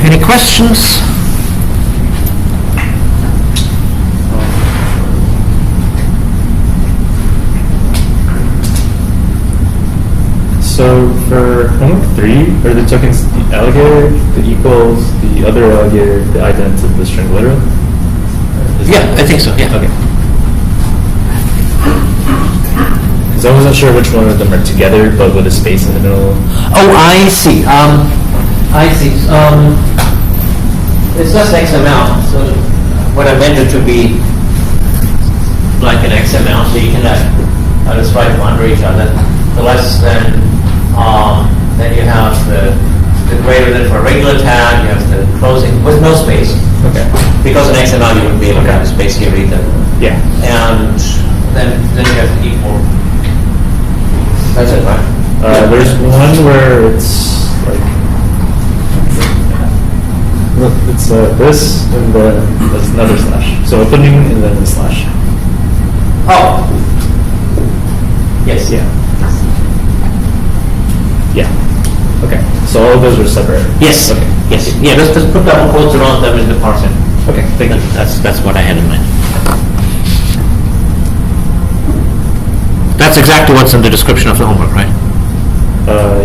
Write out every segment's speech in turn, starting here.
Any questions? So for homework 3, are the tokens the alligator, the equals, the other alligator, the ident, and the string literal? Yeah, I think so, yeah. Okay. Because I wasn't sure which one of them are together, but with a space in the middle. Oh, I see. I see. It's just XML. So what I meant it to be like an XML, so you can just write them under each other. The less than you have the greater than for a regular tag, you have the closing with no space. Okay. Because in XML you wouldn't be able to have a space here either. Yeah. And then you have the equal. That's it, right? There's one where it's like, it's this, and then there's another slash. So opening and then the slash. Oh. Yes. Yeah. Yeah. Okay. So all of those are separate. Yes. Okay. Yes. Yeah. Let's just put double quotes around them in the parsing. Okay. Thank you. That's what I had in mind. That's exactly what's in the description of the homework, right?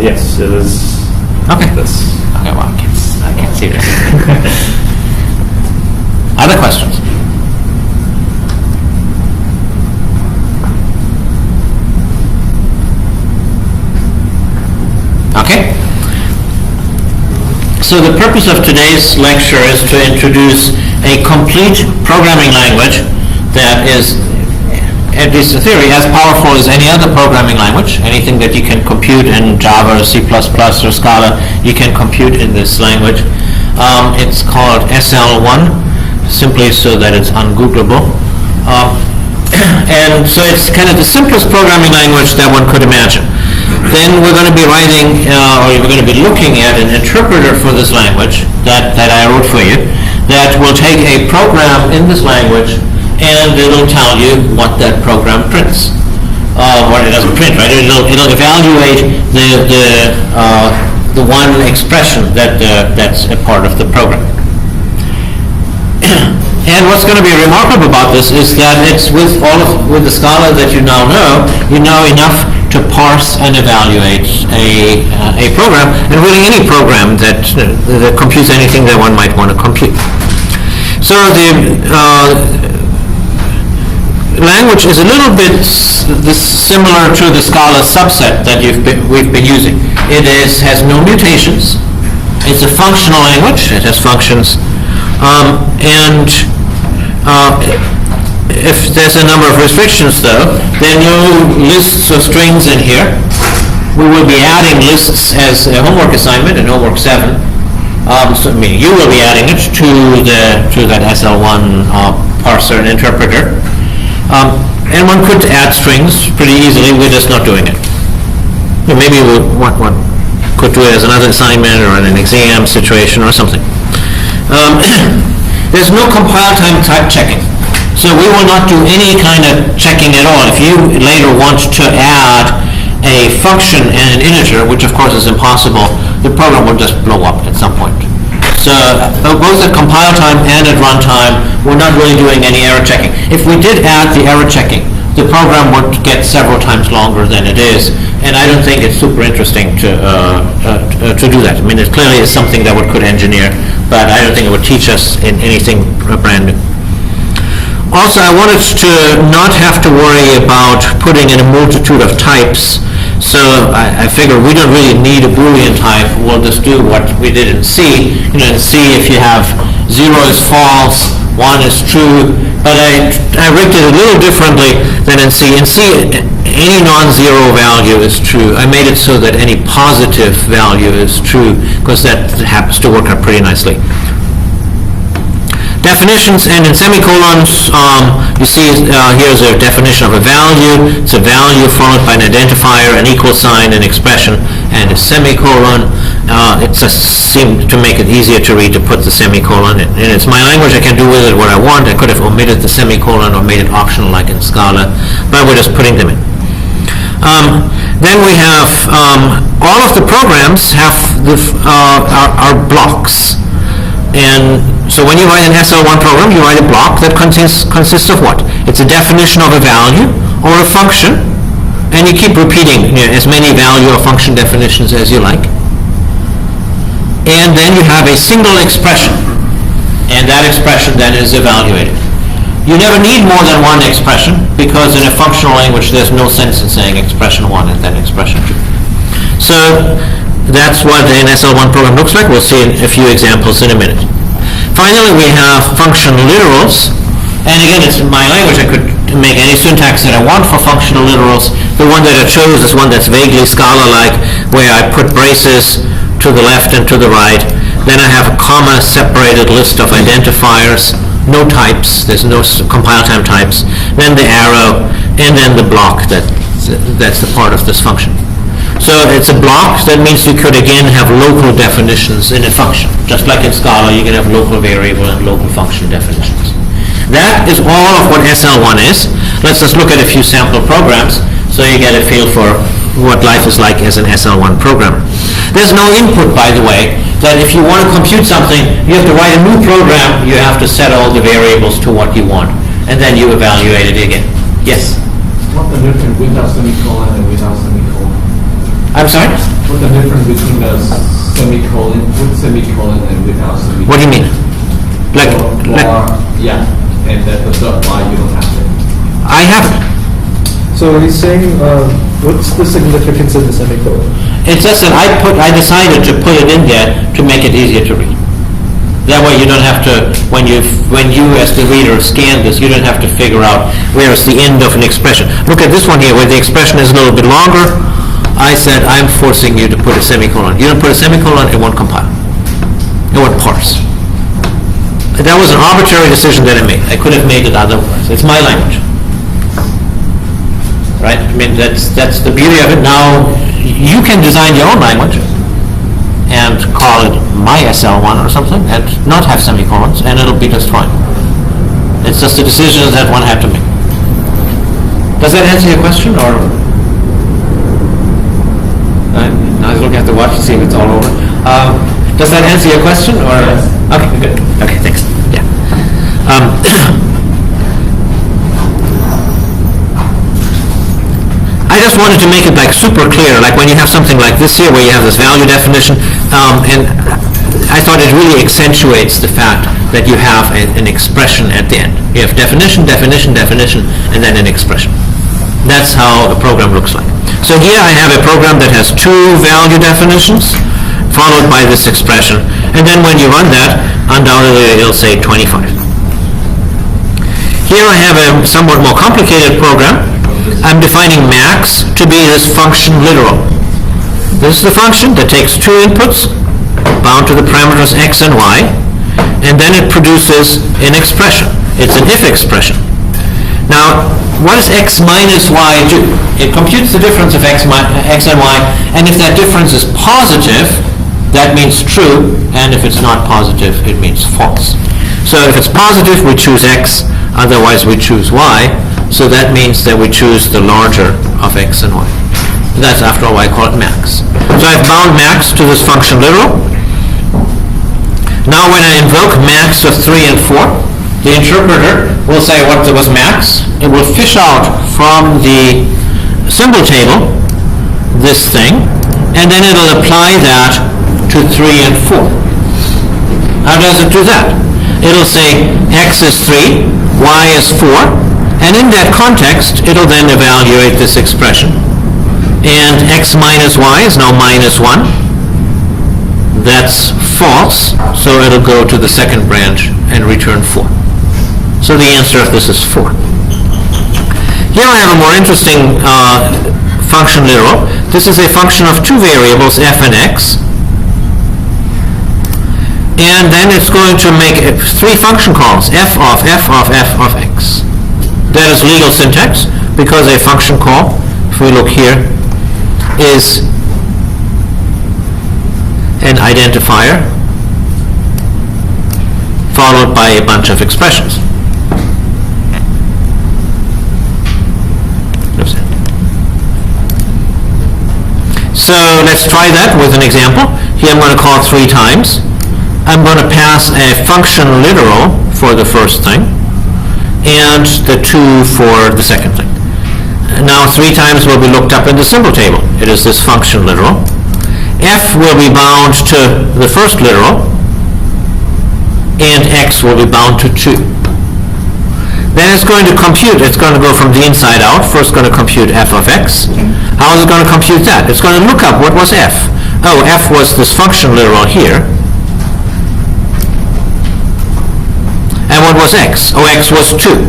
Yes, it is. Okay. This. Okay. Well, I can't see this. Other questions? Okay. So the purpose of today's lecture is to introduce a complete programming language that is, at least in theory, as powerful as any other programming language. Anything that you can compute in Java or C++ or Scala, you can compute in this language. It's called SL1, simply so that it's ungoogleable. And so it's kind of the simplest programming language that one could imagine. Then we're going to be writing, or we're going to be looking at an interpreter for this language that I wrote for you, that will take a program in this language and it'll tell you what that program prints. What it doesn't print, right? It'll evaluate the one expression that's a part of the program. And what's going to be remarkable about this is that it's with the Scala that you now know enough to parse and evaluate a program, and really any program that computes anything that one might want to compute. So the language is a little bit similar to the Scala subset that we've been using. It has no mutations. It's a functional language. It has functions. If there's a number of restrictions, though, there are no lists of strings in here. We will be adding lists as a homework assignment in homework 7. You will be adding it to that SL1 parser and interpreter. And one could add strings pretty easily. We're just not doing it. Maybe one could do it as another assignment or in an exam situation or something. There's no compile time type checking. So we will not do any kind of checking at all. If you later want to add a function and an integer, which of course is impossible, the program will just blow up at some point. So both at compile time and at runtime, we're not really doing any error checking. If we did add the error checking, the program would get several times longer than it is, and I don't think it's super interesting to do that. I mean, it clearly is something that one could engineer, but I don't think it would teach us in anything brand new. Also, I wanted to not have to worry about putting in a multitude of types, so I figure we don't really need a Boolean type. We'll just do what we did in C. In C, if you have 0 is false, 1 is true, but I rigged it a little differently than in C. In C, any non-zero value is true. I made it so that any positive value is true, because that happens to work out pretty nicely. Definitions, and in semicolons, you see here's a definition of a value. It's a value followed by an identifier, an equal sign, an expression, and a semicolon. It just seemed to make it easier to read to put the semicolon in. And it's my language. I can do with it what I want. I could have omitted the semicolon or made it optional like in Scala, but we're just putting them in. Then we have all of the programs have are blocks. And so when you write an SL1 program, you write a block that consists of what? It's a definition of a value or a function, and you keep repeating as many value or function definitions as you like. And then you have a single expression, and that expression then is evaluated. You never need more than one expression, because in a functional language there's no sense in saying expression 1 and then expression 2. So that's what an SL1 program looks like. We'll see a few examples in a minute. Finally, we have function literals. And again, it's in my language. I could make any syntax that I want for functional literals. The one that I chose is one that's vaguely Scala-like, where I put braces to the left and to the right. Then I have a comma-separated list of identifiers, no types. There's no compile time types. Then the arrow, and then the block that's the part of this function. So it's a block. That means you could again have local definitions in a function. Just like in Scala, you can have local variable and local function definitions. That is all of what SL1 is. Let's just look at a few sample programs so you get a feel for what life is like as an SL1 programmer. There's no input, by the way, that if you want to compute something, you have to write a new program, you have to set all the variables to what you want, and then you evaluate it again. Yes? What's the difference without semicolon and without semicolon? I'm sorry? What's the difference between the semicolon, with semicolon and without semicolon? What do you mean? Yeah, and that the dot y you don't have it. I haven't. So he's saying, what's the significance of the semicolon? It's just that I decided to put it in there to make it easier to read. That way you don't have to, when you as the reader scan this, you don't have to figure out where is the end of an expression. Look at this one here where the expression is a little bit longer. I said I'm forcing you to put a semicolon. You don't put a semicolon, it won't compile. It won't parse. That was an arbitrary decision that I made. I could have made it otherwise. It's my language. Right? I mean, that's the beauty of it. Now, you can design your own language and call it my SL1 or something and not have semicolons, and it'll be just fine. It's just a decision that one had to make. Does that answer your question, or? Now I was looking at the watch to see if it's all over. Does that answer your question, or? Yes. Okay, good. Okay, thanks. Yeah. I just wanted to make it like super clear, like when you have something like this here, where you have this value definition, and I thought it really accentuates the fact that you have an expression at the end. You have definition, definition, definition, and then an expression. That's how the program looks like. So here I have a program that has two value definitions, followed by this expression, and then when you run that, undoubtedly it'll say 25. Here I have a somewhat more complicated program. I'm defining max to be this function literal. This is the function that takes two inputs, bound to the parameters x and y, and then it produces an expression. It's an if expression. Now, what does x minus y do? It computes the difference of x and y, and if that difference is positive, that means true, and if it's not positive, it means false. So if it's positive, we choose x, otherwise we choose y, so that means that we choose the larger of x and y. That's, after all, why I call it max. So I've bound max to this function literal. Now when I invoke max of 3 and 4, the interpreter will say what was max. It will fish out from the symbol table this thing, and then it'll apply that to 3 and 4. How does it do that? It'll say x is 3, y is 4, and in that context, it'll then evaluate this expression. And x minus y is now minus 1. That's false, so it'll go to the second branch and return 4. So the answer of this is 4. Here I have a more interesting function literal. This is a function of two variables, f and x. And then it's going to make three function calls, f of x. That is legal syntax, because a function call, if we look here, is an identifier followed by a bunch of expressions. So let's try that with an example. Here I'm going to call 3 times. I'm going to pass a function literal for the first thing, and the 2 for the second thing. Now 3 times will be looked up in the symbol table. It is this function literal. F will be bound to the first literal, and X will be bound to 2. Then it's going to compute, it's going to go from the inside out. First going to compute f of x. How is it going to compute that? It's going to look up what was f. Oh, f was this function literal here. And what was x? Oh, x was 2.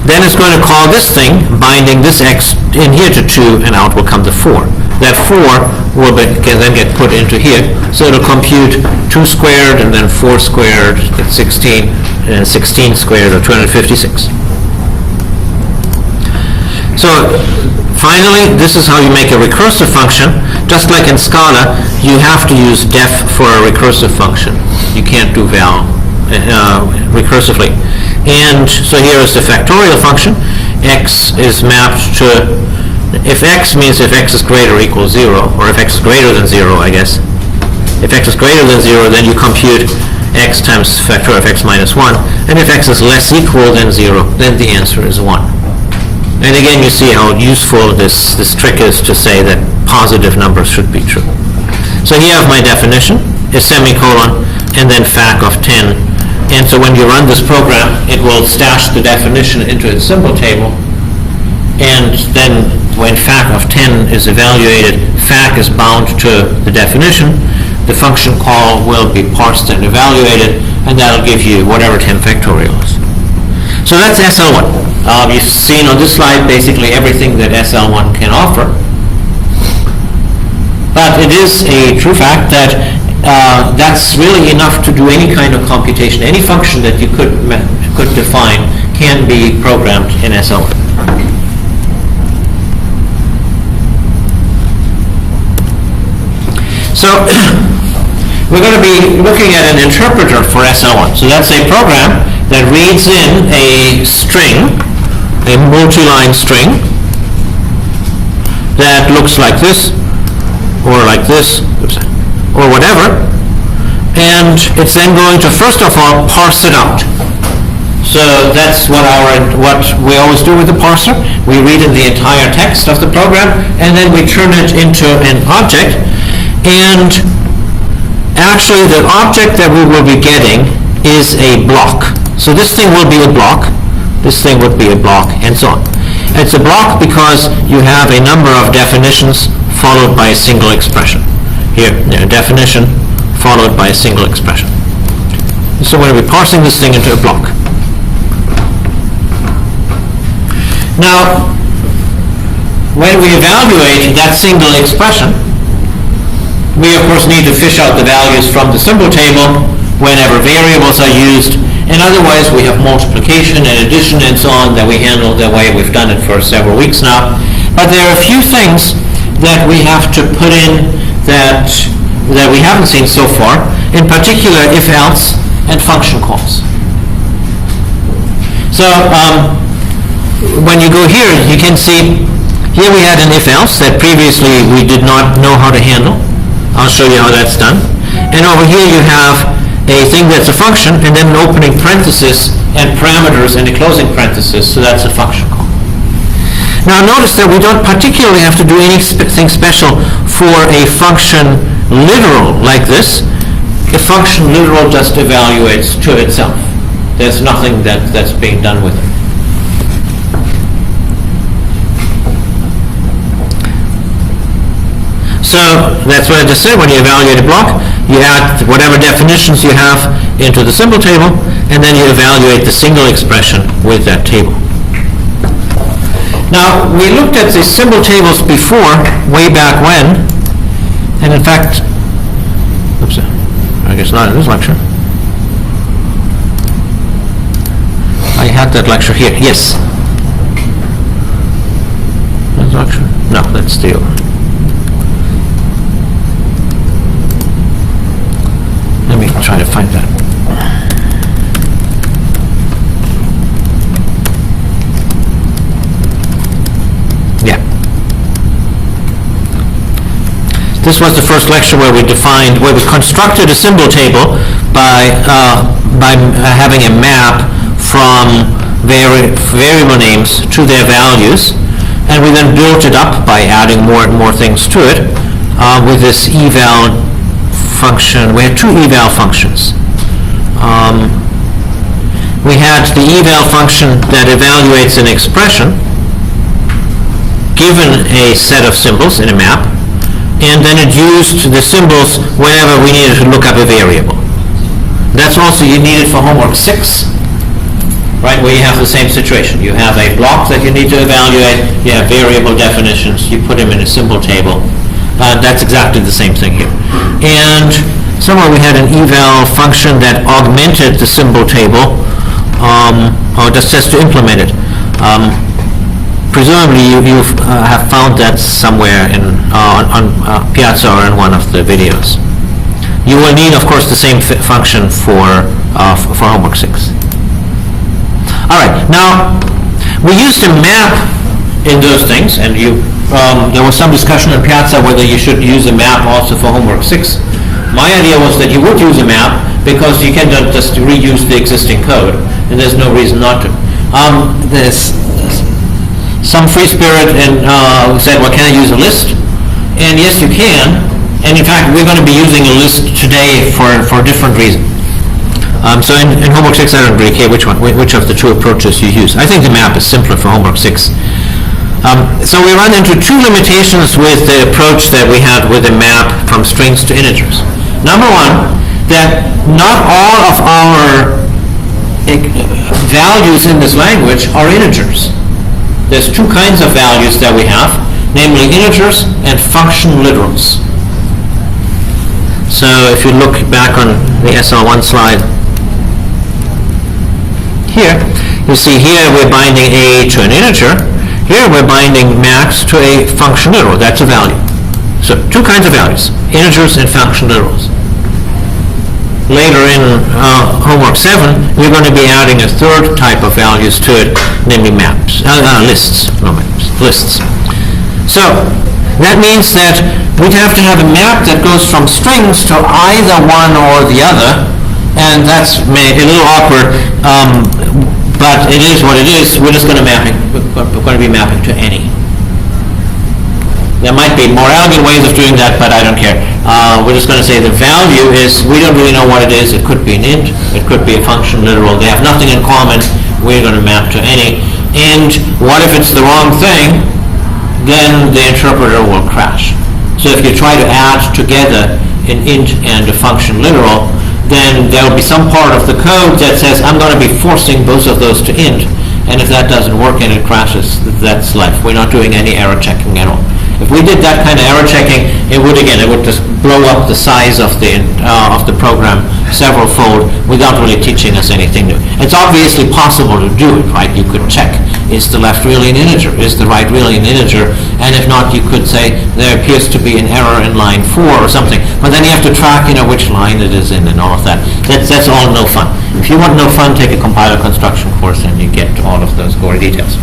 Then it's going to call this thing, binding this x in here to 2, and out will come the 4. That 4 will can then get put into here. So it'll compute 2 squared, and then 4 squared, that's 16, and 16 squared, or 256. So finally, this is how you make a recursive function. Just like in Scala, you have to use def for a recursive function. You can't do val recursively. And so here is the factorial function. X is mapped to, if x means if x is greater or equals 0, or if x is greater than 0, I guess. If x is greater than 0, then you compute x times factorial of x minus 1. And if x is less equal than 0, then the answer is 1. And again, you see how useful this trick is to say that positive numbers should be true. So here I have my definition, a semicolon, and then fac of 10. And so when you run this program, it will stash the definition into its symbol table. And then when fac of 10 is evaluated, fac is bound to the definition. The function call will be parsed and evaluated, and that'll give you whatever 10 factorial is. So that's SL1. You've seen on this slide basically everything that SL1 can offer. But it is a true fact that that's really enough to do any kind of computation. Any function that you could define can be programmed in SL1. So we're going to be looking at an interpreter for SL1. So that's a program that reads in a string, a multi-line string, that looks like this, or like this, or whatever, and it's then going to first of all parse it out. So that's what we always do with the parser. We read in the entire text of the program, and then we turn it into an object. And actually, the object that we will be getting is a block. So this thing will be a block, this thing would be a block, and so on. It's a block because you have a number of definitions followed by a single expression. Here, definition followed by a single expression. So we're going to be parsing this thing into a block. Now, when we evaluate that single expression, we of course need to fish out the values from the symbol table whenever variables are used, and otherwise we have multiplication and addition and so on that we handle the way we've done it for several weeks now. But there are a few things that we have to put in that we haven't seen so far, in particular if-else and function calls. So when you go here, you can see here we had an if-else that previously we did not know how to handle. I'll show you how that's done. And over here you have a thing that's a function, and then an opening parenthesis and parameters and a closing parenthesis, so that's a function call. Now notice that we don't particularly have to do anything special for a function literal like this. A function literal just evaluates to itself. There's nothing that's being done with it. So that's what I just said. When you evaluate a block, you add whatever definitions you have into the symbol table, and then you evaluate the single expression with that table. Now, we looked at the symbol tables before, way back when, and in fact, oops, I guess not in this lecture. I had that lecture here, yes. This lecture? No, that's the other. Let me try to find that. Yeah. This was the first lecture where we constructed a symbol table by having a map from variable names to their values, and we then built it up by adding more and more things to it with this eval function. We had two eval functions. We had the eval function that evaluates an expression given a set of symbols in a map, and then it used the symbols whenever we needed to look up a variable. That's also you need it for homework 6, right, where you have the same situation. You have a block that you need to evaluate, you have variable definitions, you put them in a symbol table. That's exactly the same thing here. And somewhere we had an eval function that augmented the symbol table, or just to implement it. Presumably you have found that somewhere on Piazza or in one of the videos. You will need, of course, the same function for homework 6. All right, now we used a map in those things, and there was some discussion in Piazza whether you should use a map also for homework 6. My idea was that you would use a map because you can just reuse the existing code, and there's no reason not to. There's some free spirit and said, well, can I use a list? And yes, you can. And in fact, we're going to be using a list today for a different reason. So in homework 6, I don't really care which of the two approaches you use. I think the map is simpler for homework 6. So we run into two limitations with the approach that we had with a map from strings to integers. Number one, that not all of our values in this language are integers. There's two kinds of values that we have, namely integers and function literals. So if you look back on the SL1 slide, here, you see here we're binding a to an integer. Here we're binding max to a function literal. That's a value. So two kinds of values, integers and function literals. Later in homework 7, we're going to be adding a third type of values to it, namely maps, lists, no maps, lists. So that means that we'd have to have a map that goes from strings to either one or the other, and that's a little awkward, but it is what it is. We're just going to be mapping to any. There might be more elegant ways of doing that, but I don't care. We're just going to say the value is, we don't really know what it is. It could be an int, it could be a function literal. They have nothing in common. We're going to map to any. And what if it's the wrong thing? Then the interpreter will crash. So if you try to add together an int and a function literal, then there will be some part of the code that says, I'm going to be forcing both of those to int. And if that doesn't work and it crashes, that's life. We're not doing any error checking at all. If we did that kind of error checking, it would just blow up the size of the program several-fold without really teaching us anything new. It's obviously possible to do it, right? You could check, is the left really an integer? Is the right really an integer? And if not, you could say there appears to be an error in line 4 or something. But then you have to track, which line it is in and all of that. That's all no fun. If you want no fun, take a compiler construction course and you get all of those gory details.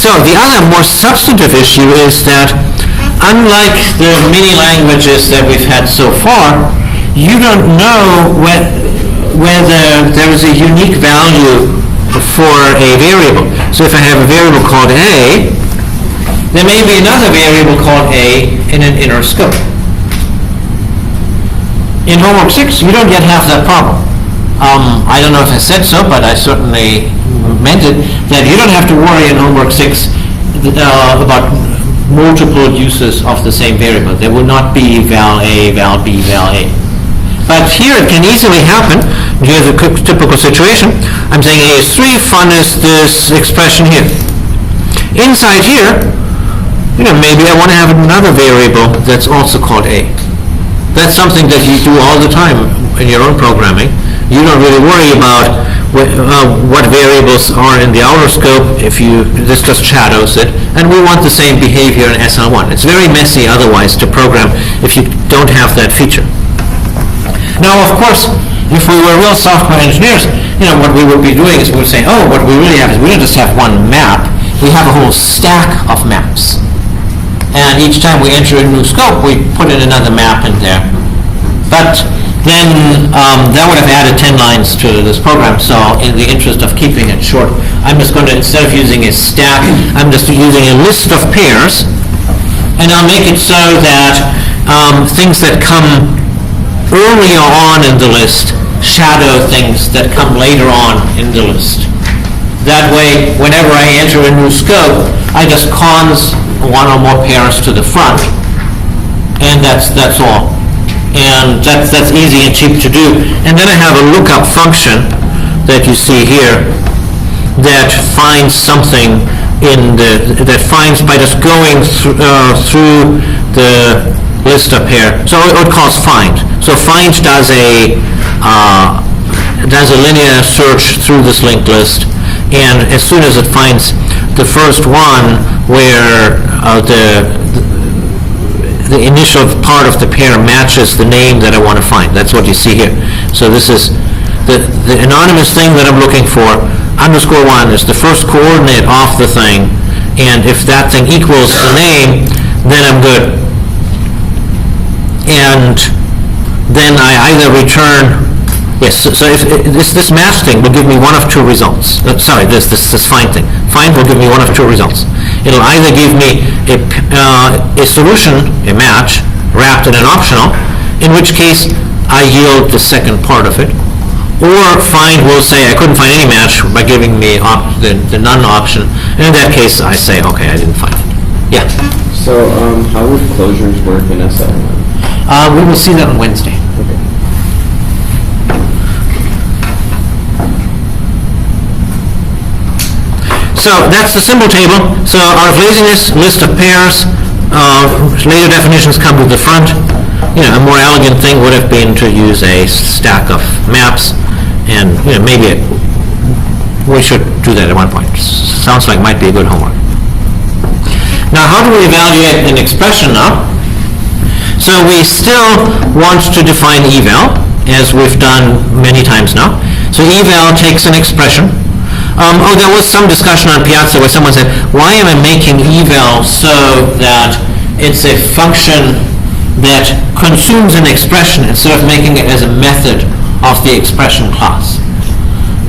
So the other more substantive issue is that unlike the many languages that we've had so far, you don't know whether there is a unique value for a variable. So if I have a variable called A, there may be another variable called A in an inner scope. In homework 6, you don't yet have that problem. I don't know if I said so, but I certainly meant it, that you don't have to worry in homework 6 about multiple uses of the same variable. There will not be val A, val B, val A. But here it can easily happen. Here's a typical situation. I'm saying A is 3, fun is this expression here. Inside here, maybe I want to have another variable that's also called A. That's something that you do all the time in your own programming. You don't really worry about what variables are in the outer scope. This just shadows it, and we want the same behavior in SL1. It's very messy otherwise to program if you don't have that feature. Now, of course, if we were real software engineers, what we would be doing is we would say, oh, what we really have is we don't just have one map, we have a whole stack of maps. and each time we enter a new scope, we put in another map in there. But then that would have added 10 lines to this program, so in the interest of keeping it short, I'm just going to, instead of using a stack, I'm just using a list of pairs, and I'll make it so that things that come earlier on in the list shadow things that come later on in the list. That way, whenever I enter a new scope, I just cons one or more pairs to the front, and that's all. And that's easy and cheap to do. And then I have a lookup function that you see here that finds something that finds by just going through the list up here. So it calls find. So find does a linear search through this linked list, and as soon as it finds the first one where the initial part of the pair matches the name that I want to find. That's what you see here. So this is the anonymous thing that I'm looking for. _1 is the first coordinate of the thing, and if that thing equals the name, then I'm good. And then I either return, yes, so if this match thing will give me one of two results. Sorry, this find thing. Find will give me one of two results. It'll either give me a solution, a match, wrapped in an optional, in which case I yield the second part of it. Or find will say I couldn't find any match by giving me the none option. And in that case, I say, okay, I didn't find it. Yeah? So how would closures work in SLI? We will see that on Wednesday. Okay. So that's the symbol table. So out of laziness, list of pairs, later definitions come to the front. A more elegant thing would have been to use a stack of maps, and maybe we should do that at one point. Sounds like might be a good homework. Now, how do we evaluate an expression now? So we still want to define eval, as we've done many times now. So eval takes an expression. There was some discussion on Piazza where someone said, why am I making eval so that it's a function that consumes an expression instead of making it as a method of the expression class?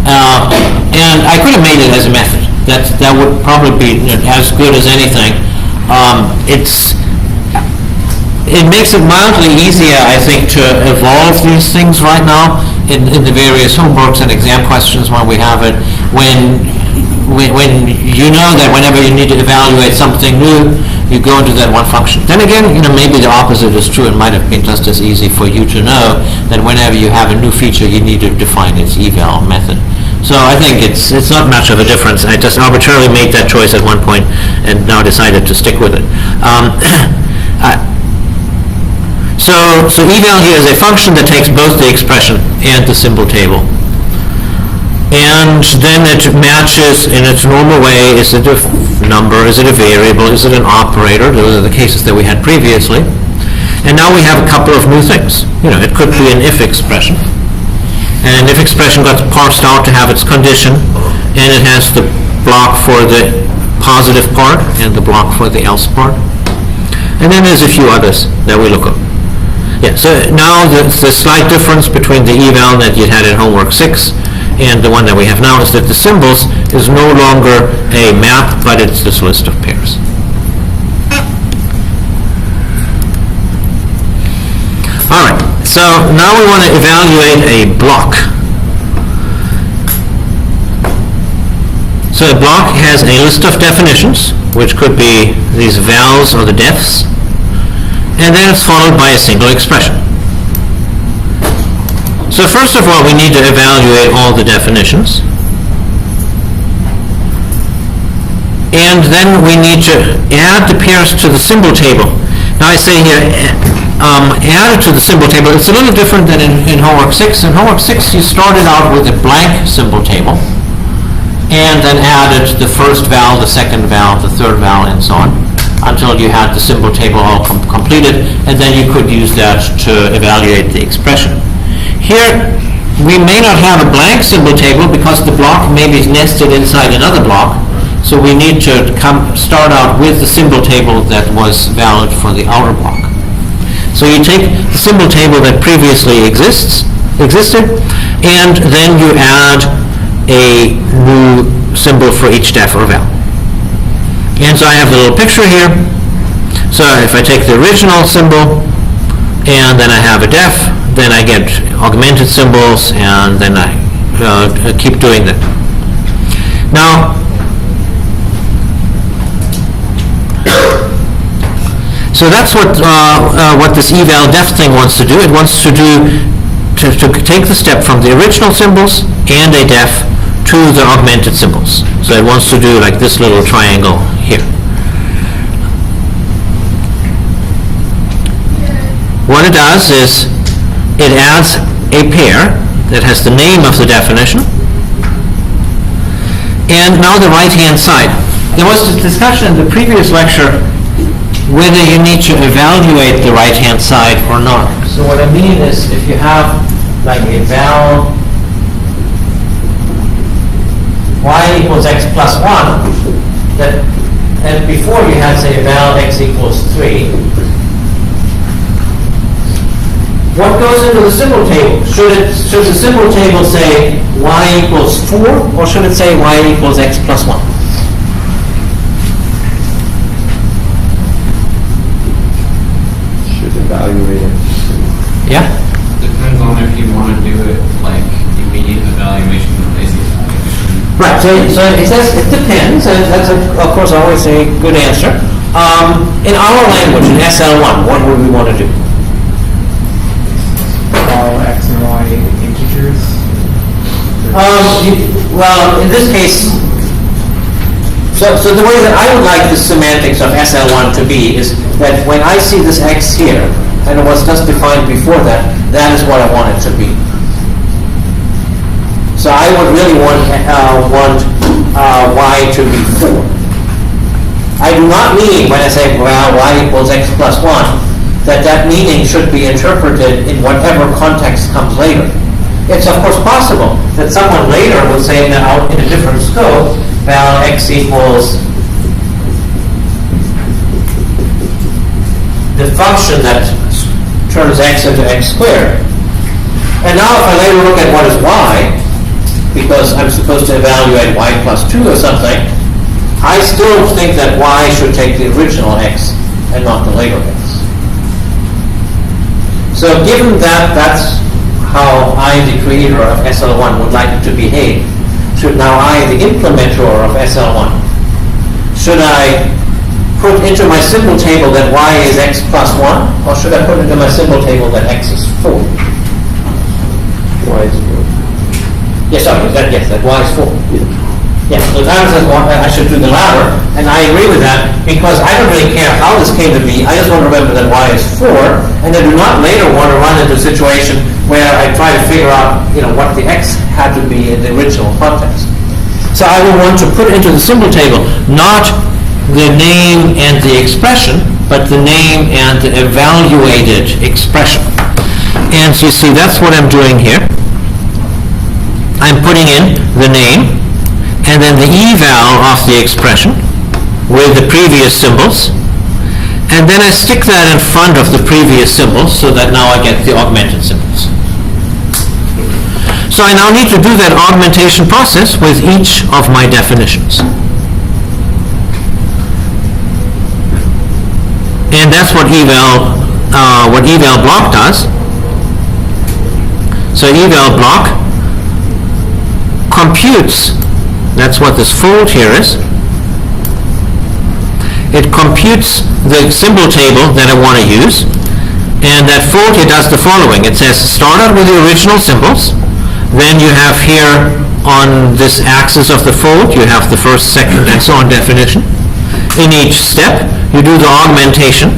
And I could have made it as a method. That would probably be as good as anything. It makes it mildly easier, I think, to evolve these things right now in the various homeworks and exam questions when we have it. When you know that whenever you need to evaluate something new, you go into that one function. Then again, maybe the opposite is true. It might have been just as easy for you to know that whenever you have a new feature, you need to define its eval method. So I think it's not much of a difference. I just arbitrarily made that choice at one point and now decided to stick with it. So eval here is a function that takes both the expression and the symbol table. And then it matches in its normal way. Is it a number? Is it a variable? Is it an operator? Those are the cases that we had previously. And now we have a couple of new things. It could be an if expression. And if expression got parsed out to have its condition, and it has the block for the positive part and the block for the else part. And then there's a few others that we look at. Yeah, so now the slight difference between the eval that you had in homework 6 and the one that we have now is that the symbols is no longer a map, but it's this list of pairs. All right, so now we want to evaluate a block. So a block has a list of definitions, which could be these vals or the defs, and then it's followed by a single expression. So first of all, we need to evaluate all the definitions. And then we need to add the pairs to the symbol table. Now I say here, add it to the symbol table. It's a little different than in homework 6. In homework 6, you started out with a blank symbol table, and then added the first val, the second val, the third val, and so on, until you had the symbol table all completed, and then you could use that to evaluate the expression. Here, we may not have a blank symbol table because the block maybe is nested inside another block, So we need to start out with the symbol table that was valid for the outer block. So you take the symbol table that previously existed, and then you add a new symbol for each def or val. And so I have the little picture here. So if I take the original symbol, and then I have a def, then I get augmented symbols, and then I keep doing that. Now, so that's what this eval def thing wants to do. It wants to take the step from the original symbols and a def to the augmented symbols. So it wants to do like this little triangle here. What it does is it adds a pair that has the name of the definition, and now the right-hand side. There was a discussion in the previous lecture whether you need to evaluate the right-hand side or not. So what I mean is, if you have like a val y equals x plus 1, and before you had, say, val x equals 3, what goes into the symbol table? Should the symbol table say y equals 4, or should it say y equals x plus 1? Should evaluate it. Yeah? Depends on if you want to do it like immediate evaluation or lazy evaluation. Right, so it says it depends, and that's, of course, always a good answer. In our language, in SL1, what would we want to do? All x and y integers. Well, in this case, so the way that I would like the semantics of SL1 to be is that when I see this x here, and it was just defined before that, that is what I want it to be. So I would really want y to be 4. I do not mean, when I say, well, y equals x plus 1, that meaning should be interpreted in whatever context comes later. It's of course possible that someone later would say now in a different scope, val x equals the function that turns x into x squared. And now if I later look at what is y, because I'm supposed to evaluate y plus 2 or something, I still think that y should take the original x and not the later x. So given that that's how I, the creator of SL1, would like it to behave, should now I, the implementer of SL1, should I put into my symbol table that y is x plus 1, or should I put into my symbol table that x is 4? Y is 4. Yes, sorry, that y is 4. Yes, so Tyler says I should do the latter, and I agree with that, because I don't really care how this came to be. I just want to remember that y is 4, and I do not later want to run into a situation where I try to figure out, what the x had to be in the original context. So I will want to put into the symbol table not the name and the expression, but the name and the evaluated expression. And so you see, that's what I'm doing here. I'm putting in the name, and then the eval of the expression with the previous symbols, and then I stick that in front of the previous symbols so that now I get the augmented symbols. So I now need to do that augmentation process with each of my definitions. And that's what eval block does. So eval block computes. That's what this fold here is. It computes the symbol table that I want to use, and that fold here does the following. It says start out with the original symbols, then you have here on this axis of the fold, you have the first, second, and so on definition. In each step, you do the augmentation.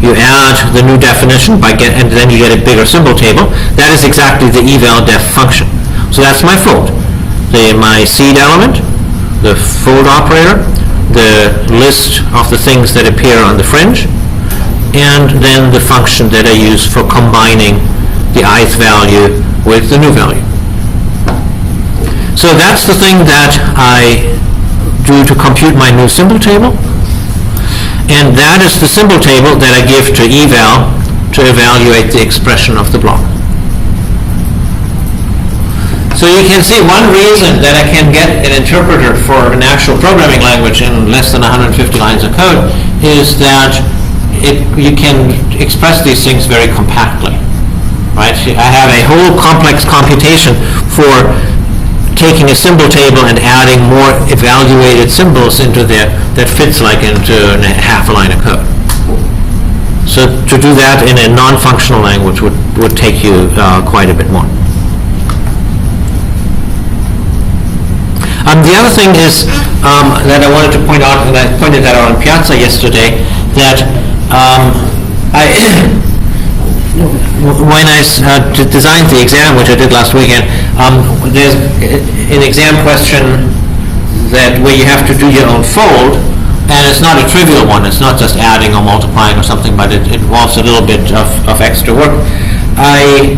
You add the new definition and then you get a bigger symbol table. That is exactly the eval def function. So that's my fold. My seed element, the fold operator, the list of the things that appear on the fringe, and then the function that I use for combining the ith value with the new value. So that's the thing that I do to compute my new symbol table. And that is the symbol table that I give to eval to evaluate the expression of the block. So you can see one reason that I can get an interpreter for an actual programming language in less than 150 lines of code is that you can express these things very compactly, right? I have a whole complex computation for taking a symbol table and adding more evaluated symbols into there that fits like into half a line of code. So to do that in a non-functional language would take you quite a bit more. The other thing is that I wanted to point out, and I pointed that out on Piazza yesterday, that when I designed the exam, which I did last weekend, there's an exam question where you have to do your own fold, and it's not a trivial one. It's not just adding or multiplying or something, but it involves a little bit of extra work. I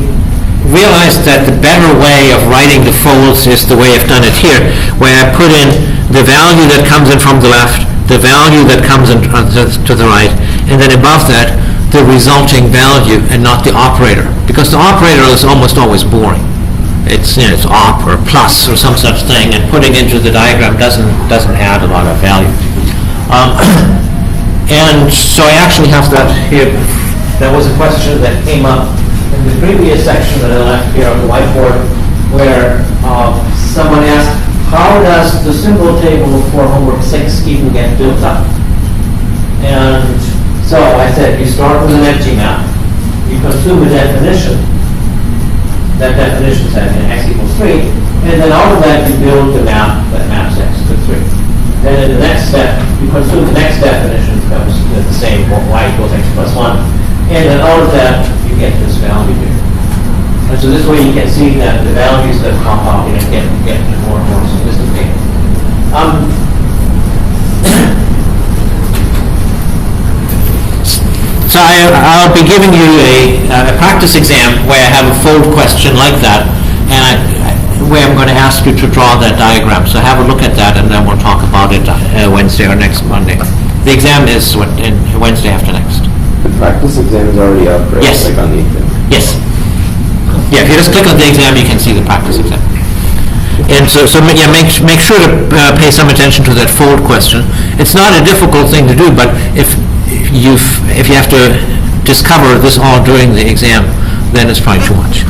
realized that the better way of writing the folds is the way I've done it here, where I put in the value that comes in from the left, the value that comes in to the right, and then above that, the resulting value and not the operator, because the operator is almost always boring. It's it's op or plus or some such thing, and putting into the diagram doesn't add a lot of value. And so I actually have that here. There was a question that came up in the previous section that I left here on the whiteboard, where someone asked, how does the symbol table for homework 6 even get built up? And so I said, you start with an empty map, you consume a definition. That definition says x equals 3, and then out of that you build the map that maps x to 3. Then in the next step, you consume the next definition, that was the same, y equals x plus 1. And then out of that, you get this value here. And so this way you can see that the values that pop out get more and more sophisticated. So I'll be giving you a practice exam where I have a fold question like that, and where I'm going to ask you to draw that diagram. So have a look at that, and then we'll talk about it Wednesday or next Monday. The exam is Wednesday after next. The practice exam is already up, right? Yes. Like on the exam. Yes. Yeah, if you just click on the exam, you can see the practice exam. And so yeah, make sure to pay some attention to that fold question. It's not a difficult thing to do, but if you have to discover this all during the exam, then it's probably too much.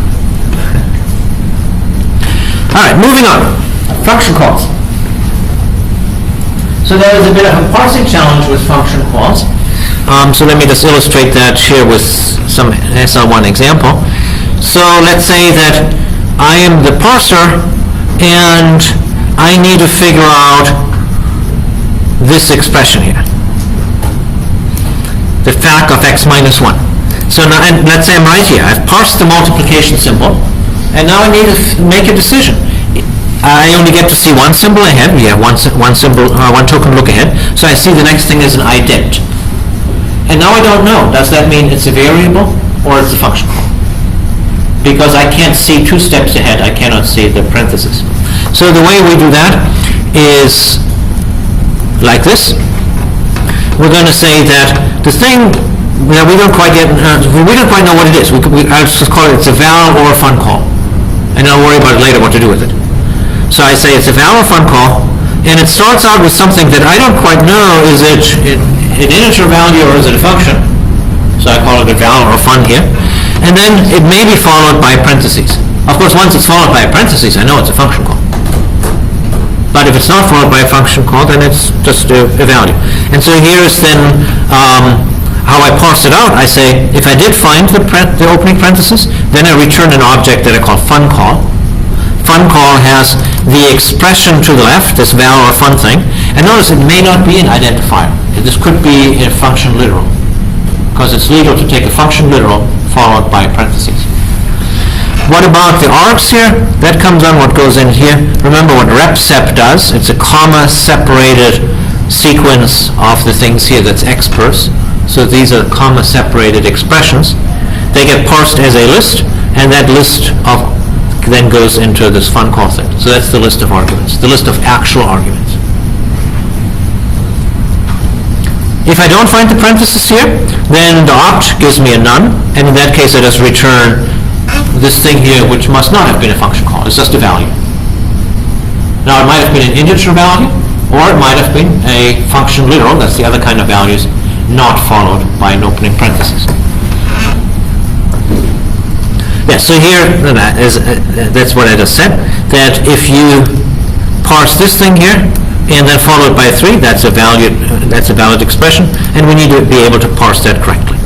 All right, moving on. Function calls. So there is a bit of a parsing challenge with function calls. So let me just illustrate that here with some SL1 example. So let's say that I am the parser, and I need to figure out this expression here, the fact of x minus 1. So now, and let's say I'm right here. I've parsed the multiplication symbol, and now I need to make a decision. I only get to see one symbol ahead. We have one token look ahead. So I see the next thing is an ident. And now I don't know. Does that mean it's a variable or it's a function call? Because I can't see 2 steps ahead. I cannot see the parentheses. So the way we do that is like this. We're going to say that the thing that we don't quite know what it is. I'll just call it, it's a val or a fun call. And I'll worry about it later what to do with it. So I say it's a val or fun call, and it starts out with something that I don't quite know. Is it an integer value or is it a function? So I call it a val or a fun here. And then it may be followed by parentheses. Of course, once it's followed by a parentheses, I know it's a function call. But if it's not followed by a function call, then it's just a value. And so here's then how I parse it out. I say, if I did find the opening parenthesis, then I return an object that I call fun call. Fun call has the expression to the left, this val or fun thing. And notice it may not be an identifier. This could be a function literal, because it's legal to take a function literal followed by parentheses. What about the args here? That comes on what goes in here. Remember what repsep does. It's a comma-separated sequence of the things here that's xpers. So these are comma-separated expressions. They get parsed as a list, and that list then goes into this fun call thing. So that's the list of arguments, the list of actual arguments. If I don't find the parenthesis here, then the opt gives me a none, and in that case I just return this thing here, which must not have been a function call. It's just a value. Now it might have been an integer value, or it might have been a function literal. That's the other kind of values not followed by an opening parenthesis. Yeah, so here, that's what I just said, that if you parse this thing here, and then followed by 3, that's a valid expression, and we need to be able to parse that correctly.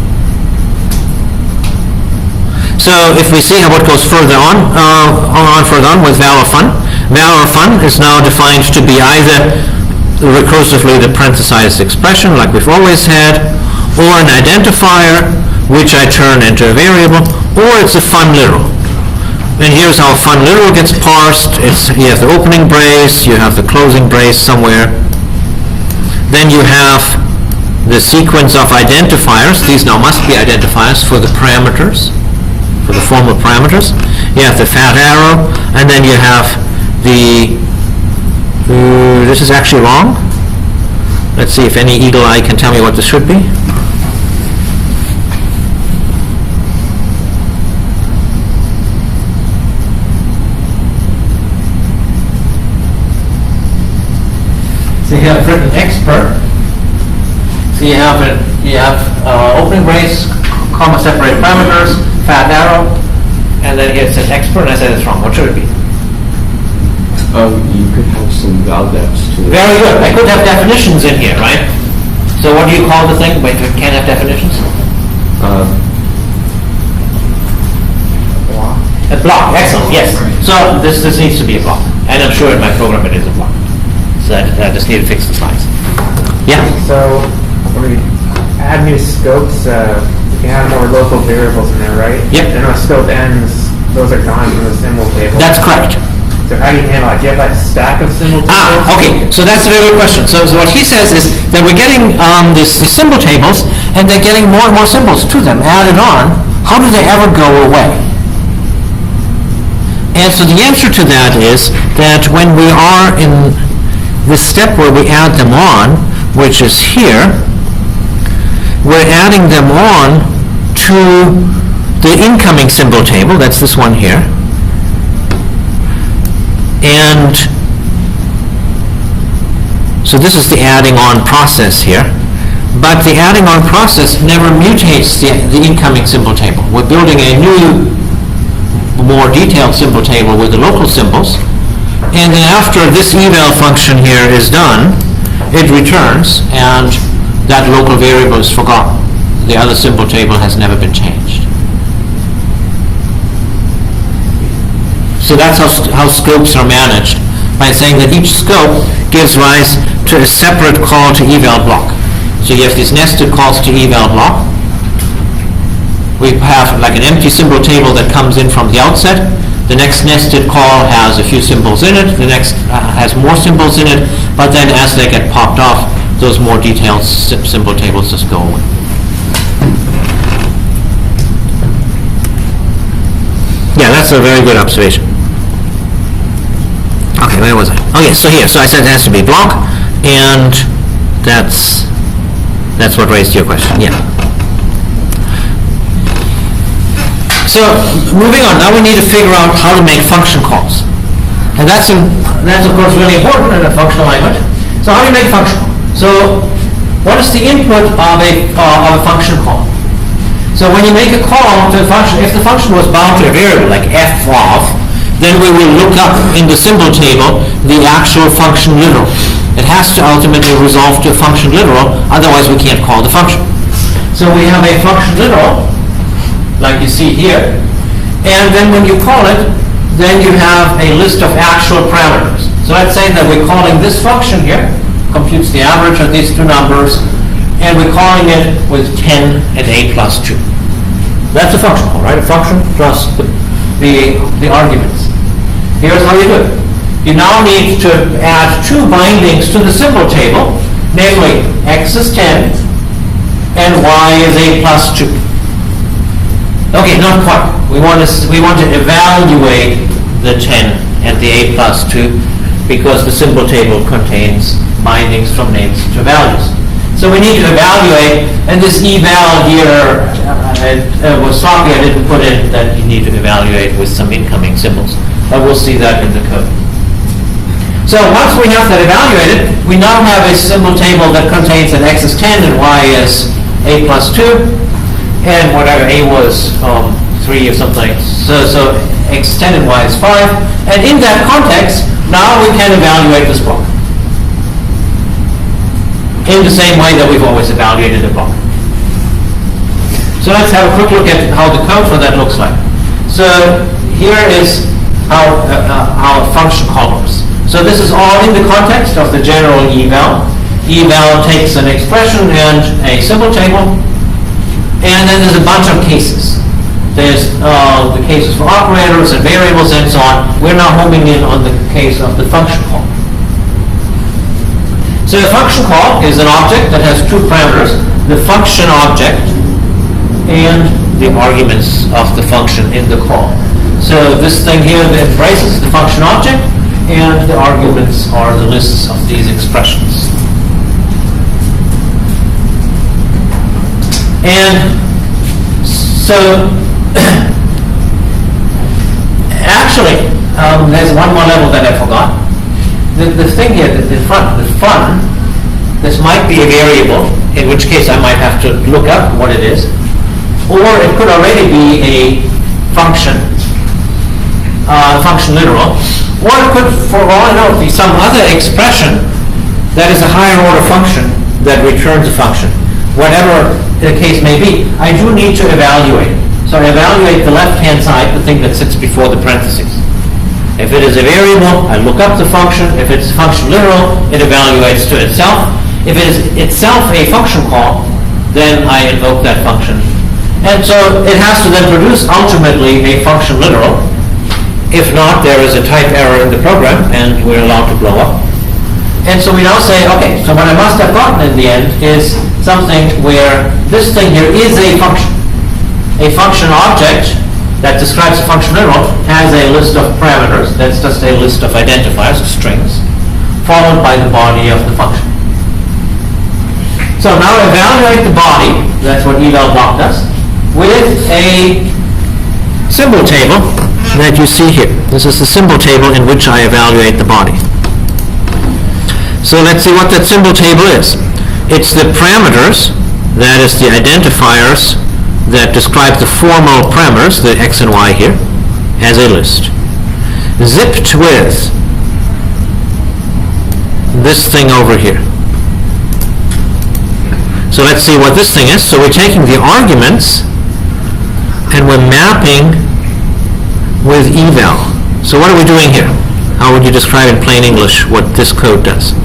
So if we see how it goes further on with val or fun. Val or fun is now defined to be either recursively the parenthesized expression, like we've always had, or an identifier, which I turn into a variable, or it's a fun literal. And here's how a fun literal gets parsed. You have the opening brace, you have the closing brace somewhere. Then you have the sequence of identifiers. These now must be identifiers for the parameters, for the formal parameters. You have the fat arrow, and then you have the... this is actually wrong. Let's see if any eagle eye can tell me what this should be. So you have written expert. So you have opening brace, comma separate parameters, fat arrow, and then here it says expert, and I said it's wrong. What should it be? You could have some valdefs too. Very good. I could have definitions in here, right? So what do you call the thing? Wait, we can't have definitions? A block. Excellent. Yes. So this needs to be a block, and I'm sure in my program it is a block. So I just need to fix the slides. Yeah. So when we add new scopes, we can have more local variables in there, right? Yep. And when a scope ends, those are gone from the symbol table. That's correct. So how do you handle it? Do you have that stack of symbol tables? Okay. So that's a very good question. So what he says is that we're getting these symbol tables, and they're getting more and more symbols to them added on. How do they ever go away? And so the answer to that is that when we are in this step where we add them on, which is here, we're adding them on to the incoming symbol table. That's this one here. And so this is the adding on process here. But the adding on process never mutates the incoming symbol table. We're building a new, more detailed symbol table with the local symbols. And then after this eval function here is done, it returns, and that local variable is forgotten. The other symbol table has never been changed. So that's how scopes are managed, by saying that each scope gives rise to a separate call to eval block. So you have these nested calls to eval block. We have like an empty symbol table that comes in from the outset. The next nested call has a few symbols in it. The next has more symbols in it. But then as they get popped off, those more detailed symbol tables just go away. Yeah, that's a very good observation. Okay, where was I? Okay, so here. So I said it has to be block, and that's what raised your question. Yeah. So moving on, now we need to figure out how to make function calls. And that's of course really important in a functional language. So how do you make a function call? So what is the input of a function call? So when you make a call to a function, if the function was bound to a variable like f of, then we will look up in the symbol table the actual function literal. It has to ultimately resolve to a function literal, otherwise we can't call the function. So we have a function literal, like you see here, and then when you call it, then you have a list of actual parameters. So let's say that we're calling this function here, computes the average of these two numbers, and we're calling it with 10 and a plus 2. That's a function call, right? A function plus the arguments. Here's how you do it. You now need to add two bindings to the symbol table, namely x is 10 and y is a plus 2. Okay, not quite. We want to evaluate the 10 and the a plus 2 because the symbol table contains bindings from names to values. So we need to evaluate, and this eval here was sloppy. I didn't put in that you need to evaluate with some incoming symbols, but we'll see that in the code. So once we have that evaluated, we now have a symbol table that contains that x is 10 and y is a plus 2, and whatever a was 3 or something. So x is 10 and y is 5. And in that context, now we can evaluate this block in the same way that we've always evaluated a block. So let's have a quick look at how the code for that looks like. So here is how a function call works. So this is all in the context of the general eval. Eval takes an expression and a symbol table, and then there's a bunch of cases. There's the cases for operators and variables and so on. We're now homing in on the case of the function call. So a function call is an object that has two parameters, the function object and the arguments of the function in the call. So this thing here embraces the function object, and the arguments are the lists of these expressions. And so actually, there's one more level that I forgot. The thing here, the fun, this might be a variable, in which case I might have to look up what it is, or it could already be a function, function literal, or it could, for all I know, be some other expression that is a higher order function that returns a function. Whatever the case may be, I do need to evaluate. So I evaluate the left-hand side, the thing that sits before the parentheses. If it is a variable, I look up the function. If it's a function literal, it evaluates to itself. If it is itself a function call, then I invoke that function. And so it has to then produce ultimately a function literal. If not, there is a type error in the program, and we're allowed to blow up. And so we now say, okay, so what I must have gotten in the end is something where this thing here is a function. A function object that describes a function literal has a list of parameters. That's just a list of identifiers, strings, followed by the body of the function. So now evaluate the body, that's what eval block does, with a symbol table that you see here. This is the symbol table in which I evaluate the body. So let's see what that symbol table is. It's the parameters, that is the identifiers that describe the formal parameters, the x and y here, as a list. Zipped with this thing over here. So let's see what this thing is. So we're taking the arguments and we're mapping with eval. So what are we doing here? How would you describe in plain English what this code does?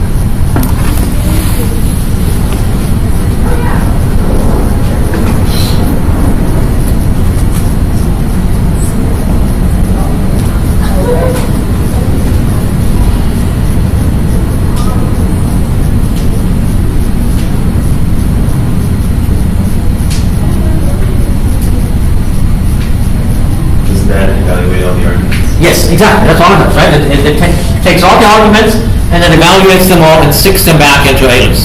Yes, exactly. That's all it does, right? It takes all the arguments and then evaluates them all and sticks them back into a list.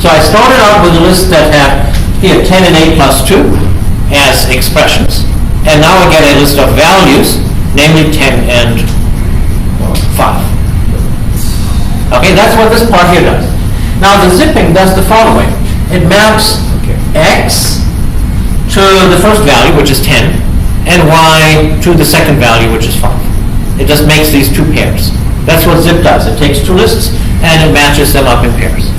So I started out with a list that had here 10 and 8 plus 2 as expressions. And now I get a list of values, namely 10 and 5. Okay, that's what this part here does. Now the zipping does the following. It maps x to the first value, which is 10, and y to the second value, which is 5. It just makes these two pairs. That's what zip does. It takes two lists and it matches them up in pairs.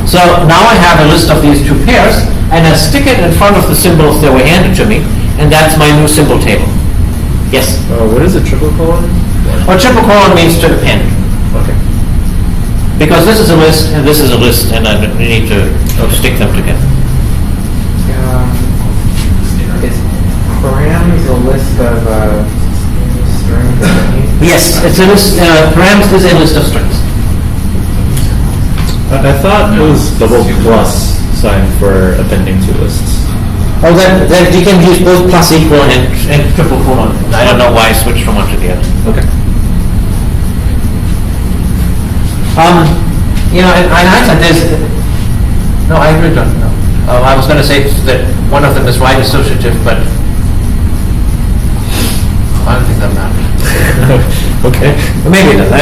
So now I have a list of these two pairs, and I stick it in front of the symbols that were handed to me, and that's my new symbol table. Yes? What is a triple colon? Well, triple colon means to append. Okay. Because this is a list and this is a list, and I need to stick them together. Is params a list of strings? Yes, it's a list. Params is a list of strings. I thought it was double plus sign for appending to lists. Oh, then you can use both plus equal and triple colon. I don't know why I switched from one to the other. Okay. You know, in hindsight, No, I agree, John. No. I was going to say that one of them is right associative, but I don't think that matters. Okay. Maybe it does.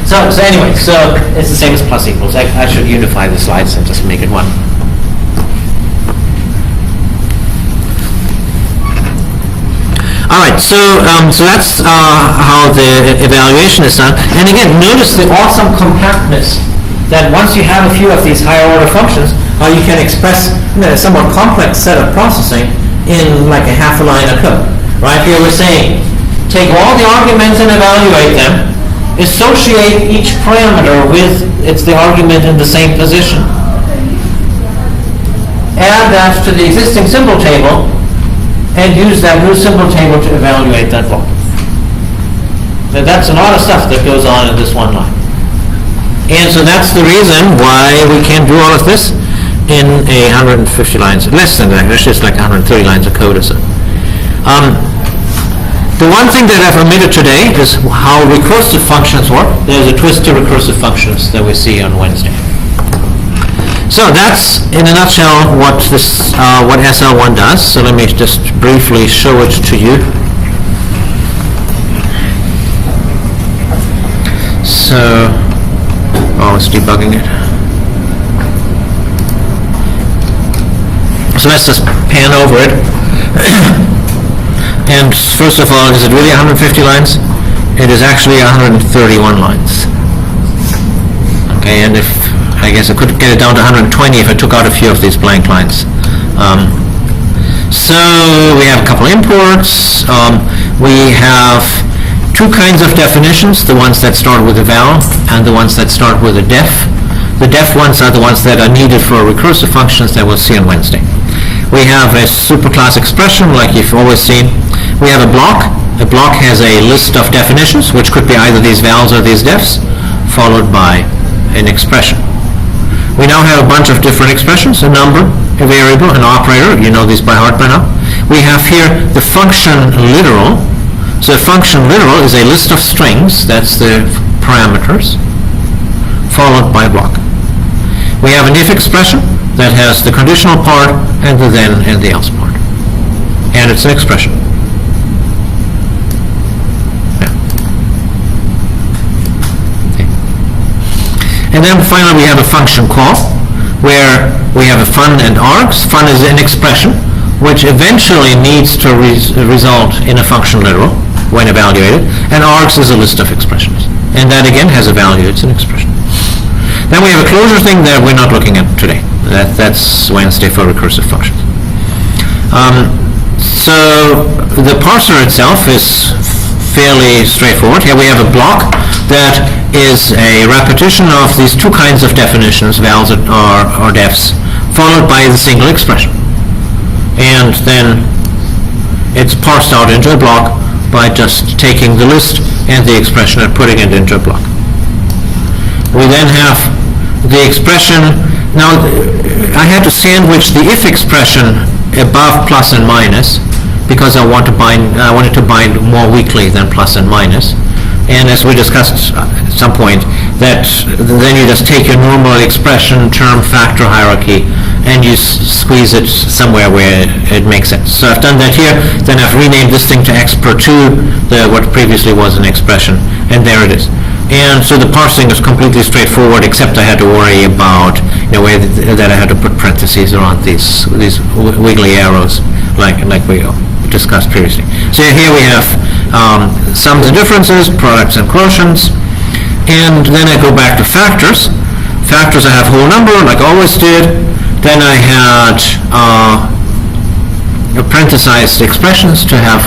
So anyway, so it's the same as plus equals. I should unify the slides and just make it one. All right, so that's how the evaluation is done. And again, notice the awesome compactness that once you have a few of these higher order functions, you can express a somewhat complex set of processing in like a half a line of code. Right here we're saying, take all the arguments and evaluate them, associate each parameter with the argument in the same position, add that to the existing symbol table, and use that new symbol table to evaluate that block. Now that's a lot of stuff that goes on in this one line. And so that's the reason why we can do all of this in 150 lines, less than that. It's just like 130 lines of code or so. The one thing that I've omitted today is how recursive functions work. There's a twist to recursive functions that we see on Wednesday. So that's, in a nutshell, what SL1 does. So let me just briefly show it to you. So, it's debugging it. So let's just pan over it. And first of all, is it really 150 lines? It is actually 131 lines. Okay, and I guess I could get it down to 120 if I took out a few of these blank lines. So we have a couple imports. We have two kinds of definitions, the ones that start with a val and the ones that start with a def. The def ones are the ones that are needed for recursive functions that we'll see on Wednesday. We have a superclass expression like you've always seen. We have a block. A block has a list of definitions, which could be either these vals or these defs, followed by an expression. We now have a bunch of different expressions, a number, a variable, an operator. You know these by heart by now. We have here the function literal. So a function literal is a list of strings, that's the parameters, followed by a block. We have an if expression that has the conditional part and the then and the else part. And it's an expression. And then finally we have a function call, where we have a fun and args. Fun is an expression, which eventually needs to result in a function literal when evaluated, and args is a list of expressions. And that again has a value, it's an expression. Then we have a closure thing that we're not looking at today. That's Wednesday for recursive functions. So the parser itself is fairly straightforward. Here we have a block that is a repetition of these two kinds of definitions, vals or defs, followed by the single expression. And then it's parsed out into a block by just taking the list and the expression and putting it into a block. We then have the expression. Now, I had to sandwich the if expression above plus and minus because I wanted to bind more weakly than plus and minus. And as we discussed at some point, that then you just take your normal expression term factor hierarchy and you squeeze it somewhere where it makes sense. So I've done that here. Then I've renamed this thing to x per 2, what previously was an expression, and there it is. And so the parsing is completely straightforward, except I had to worry about the way that I had to put parentheses around these wiggly arrows, like we discussed previously. So here we have sums and differences, products and quotients, and then I go back to factors. Factors I have whole number, like I always did. Then I had parenthesized expressions to have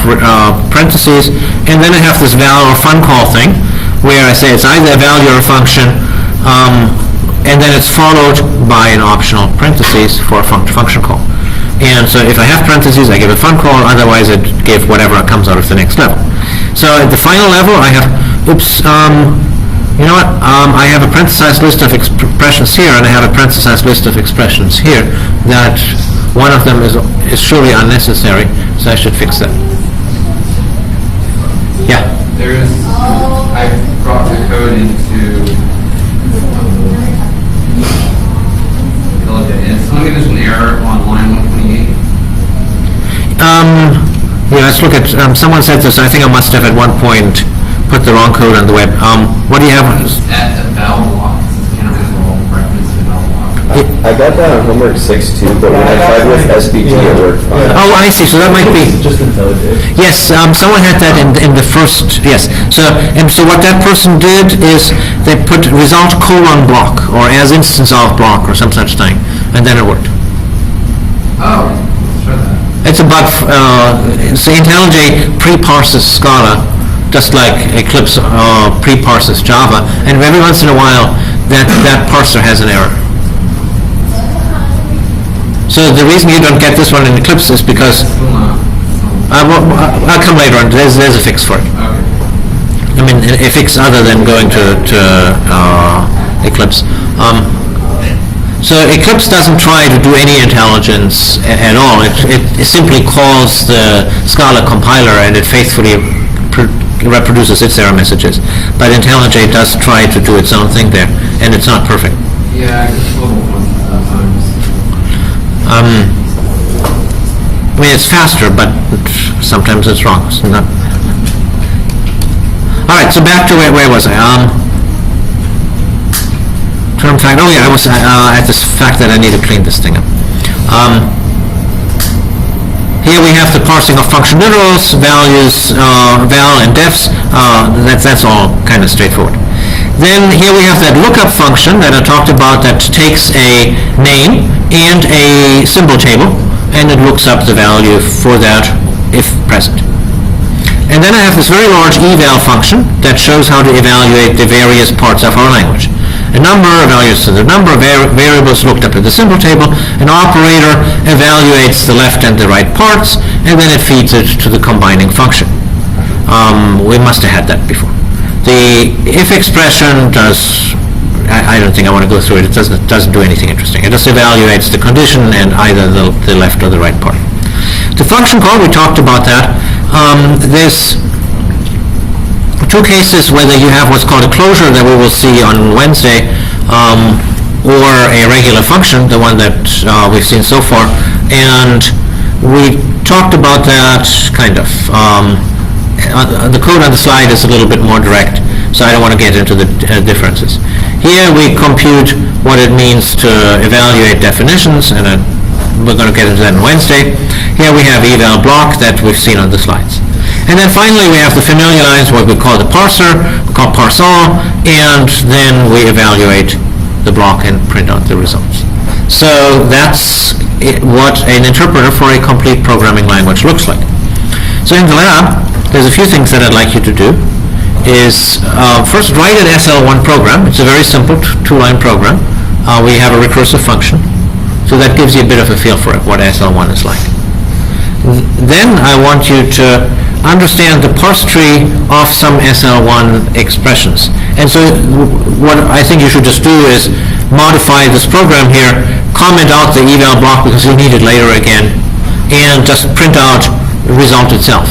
parentheses, and then I have this val or fun call thing, where I say it's either a value or a function, and then it's followed by an optional parentheses for a function call. And so if I have parentheses, I give a fun call, otherwise I give whatever comes out of the next level. So at the final level, I have, I have a parenthesized list of expressions here, and I have a parenthesized list of expressions here, that one of them is surely unnecessary, so I should fix that. Yeah? I brought the code into telling me there's an error on line 128. Yeah, let's look at, someone said this, I think I must have at one point put the wrong code on the web. What do you have? At the val block, it says can't resolve reference to val block. I got that on homework 6 too, but when I tried with SBT, it worked fine. Oh, I see, so that might be, Just IntelliJ. yes, someone had that in the first, yes. So what that person did is they put result colon block, or as instance of block, or some such thing, and then it worked. Oh, let's try that. It's a bug, so IntelliJ pre-parses Scala, just like Eclipse pre-parses Java, and every once in a while, that parser has an error. So the reason you don't get this one in Eclipse is because, Still not. I'll come later on, there's a fix for it. Okay. I mean, a fix other than going to Eclipse. So Eclipse doesn't try to do any intelligence at all. It simply calls the Scala compiler and it faithfully reproduces its error messages. But IntelliJ does try to do its own thing there, and it's not perfect. Yeah, I just level one sometimes. I mean, it's faster, but sometimes it's wrong. So not... All right, so back to where was I? Term fact. Oh yeah, I was at this fact that I need to clean this thing up. Here we have the parsing of function literals, values, val and defs. That's all kind of straightforward. Then here we have that lookup function that I talked about that takes a name and a symbol table, and it looks up the value for that if present. And then I have this very large eval function that shows how to evaluate the various parts of our language. A number evaluates the number of variables looked up in the symbol table. An operator evaluates the left and the right parts, and then it feeds it to the combining function. We must have had that before. The if expression does, I don't think I want to go through it. It doesn't do anything interesting. It just evaluates the condition and either the left or the right part. The function call, we talked about that. There's two cases whether you have what's called a closure that we will see on Wednesday, or a regular function, the one that we've seen so far. And we talked about that kind of. The code on the slide is a little bit more direct, so I don't want to get into the differences. Here we compute what it means to evaluate definitions, and we're going to get into that on Wednesday. Here we have eval block that we've seen on the slides. And then finally we have the familiar lines, what we call the parser, we call parse all, and then we evaluate the block and print out the results. So that's what an interpreter for a complete programming language looks like. So in the lab, there's a few things that I'd like you to do. Is first write an SL1 program. It's a very simple two-line program. We have a recursive function, so that gives you a bit of a feel for it, what SL1 is like. Then I want you to understand the parse tree of some SL1 expressions. And so what I think you should just do is modify this program here, comment out the eval block because you'll need it later again, and just print out the result itself.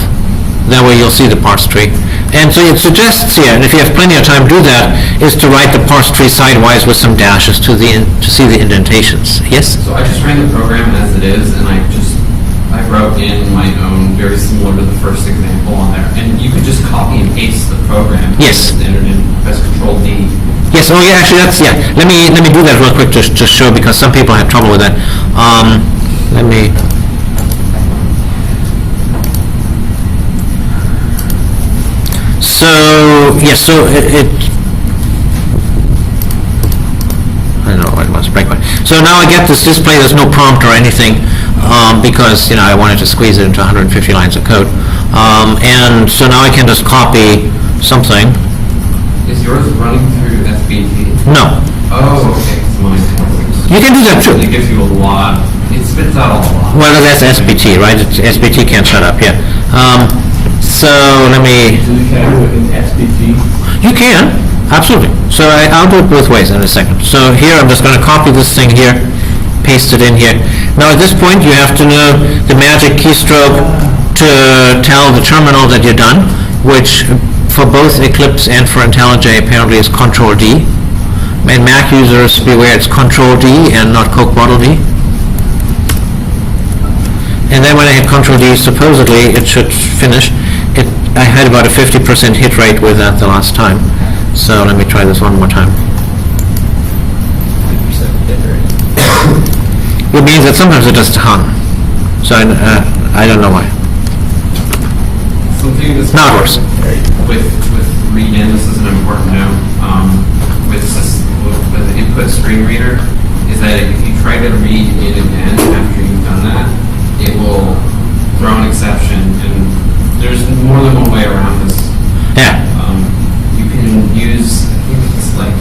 That way you'll see the parse tree. And so it suggests here, and if you have plenty of time to do that, is to write the parse tree sidewise with some dashes to see the indentations. Yes? So I just ran the program as it is, and I wrote in my own, very similar to the first example on there. And you could just copy and paste the program. Yes. And enter it in, press Control-D. Yes, oh yeah, actually that's, yeah. Let me do that real quick to show, because some people have trouble with that. Let me... So, yes, so it I don't know what it was, breakpoint. So now I get this display, there's no prompt or anything, because, I wanted to squeeze it into 150 lines of code. And so now I can just copy something. Is yours running through SBT? No. Oh, okay. It's mine. You can do that too. It gives you a lot. It spits out a lot. Well, that's SBT, right? SBT can't shut up, yeah. So let me... So you can do it in SBT? You can, absolutely. So I'll do it both ways in a second. So here I'm just going to copy this thing here, paste it in here. Now at this point you have to know the magic keystroke to tell the terminal that you're done, which for both Eclipse and for IntelliJ apparently is Control-D. And Mac users, beware, it's Control-D and not Coke Bottle D. And then when I hit Control D, supposedly it should finish. I had about a 50% hit rate with that the last time. So let me try this one more time. It means that sometimes it just hung. So I don't know why. Something that's Now it works. with read in, this is an important note, with the input screen reader, is that if you try to read in again after you've done that, it will throw an exception, and there's more than one way around this. Yeah. You can use, I think it's like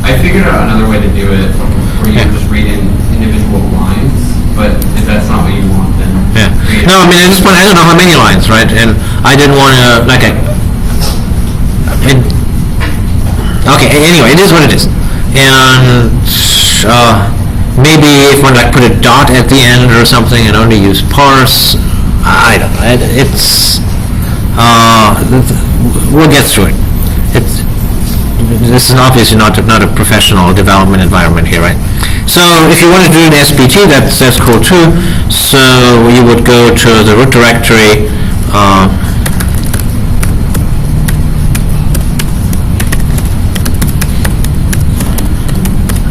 I figured out another way to do it, where you can just read in individual lines, but if that's not what you want, then Yeah. create No, I mean, at this point, I don't know how many lines, right? And I didn't want to, okay, anyway, it is what it is. And maybe if one put a dot at the end or something and only use parse, I don't know. It's, we'll get through it. This is obviously not a professional development environment here, right? So if you want to do an SBT, that's cool too. So you would go to the root directory.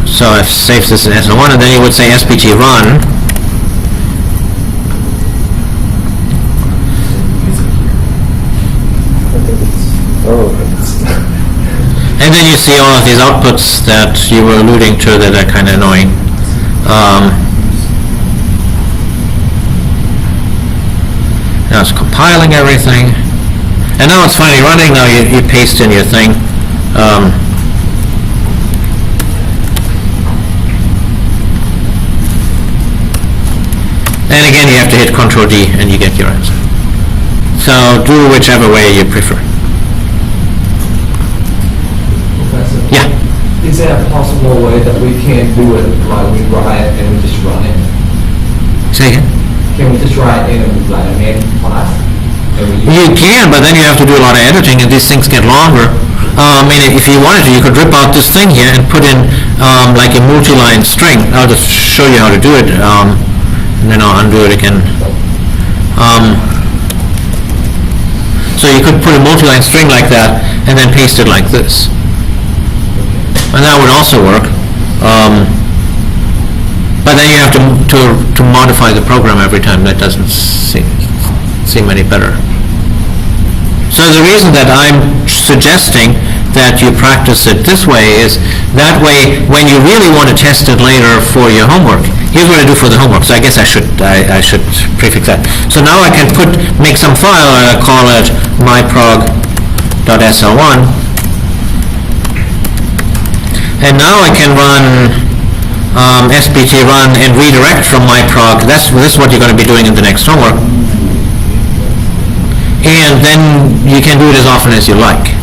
So I've saved this in SL1, and then you would say SBT run. And then you see all of these outputs that you were alluding to that are kind of annoying. Now it's compiling everything. And now it's finally running. Now you paste in your thing. And again, you have to hit Control D and you get your answer. So do whichever way you prefer. Yeah. Is there a possible way that we can do it like we write and we just run it? Say again? Can we just write in like a main class? You can, but then you have to do a lot of editing and these things get longer. I mean, if you wanted to, you could rip out this thing here and put in like a multi-line string. I'll just show you how to do it, and then I'll undo it again. So you could put a multi-line string like that and then paste it like this. And that would also work. But then you have to modify the program every time. That doesn't seem any better. So the reason that I'm suggesting that you practice it this way is that way when you really want to test it later for your homework, here's what I do for the homework. So I guess I should prefix that. So now I can make some file and I call it myprog.sl1. And now I can run SBT run and redirect from myprog. This is what you're going to be doing in the next homework. And then you can do it as often as you like.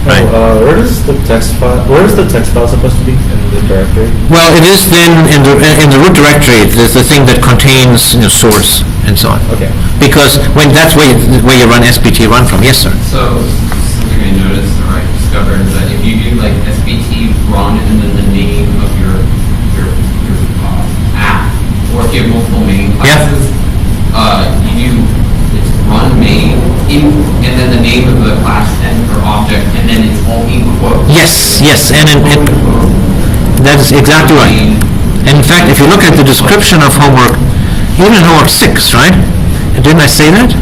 Right. Where is the text file supposed to be in the directory? Well, it is then in the root directory. There's the thing that contains source and so on. Okay. Because that's where you run SBT run from. Yes, sir. So something I noticed or I discovered is that if you do like SBT run and then the name of your app, or if you have multiple main classes, you do it's run main and then the name of the class or object, and then it's all in quotes. Yes, and that is exactly right. And in fact, if you look at the description of homework, even in homework 6, right? Didn't I say that?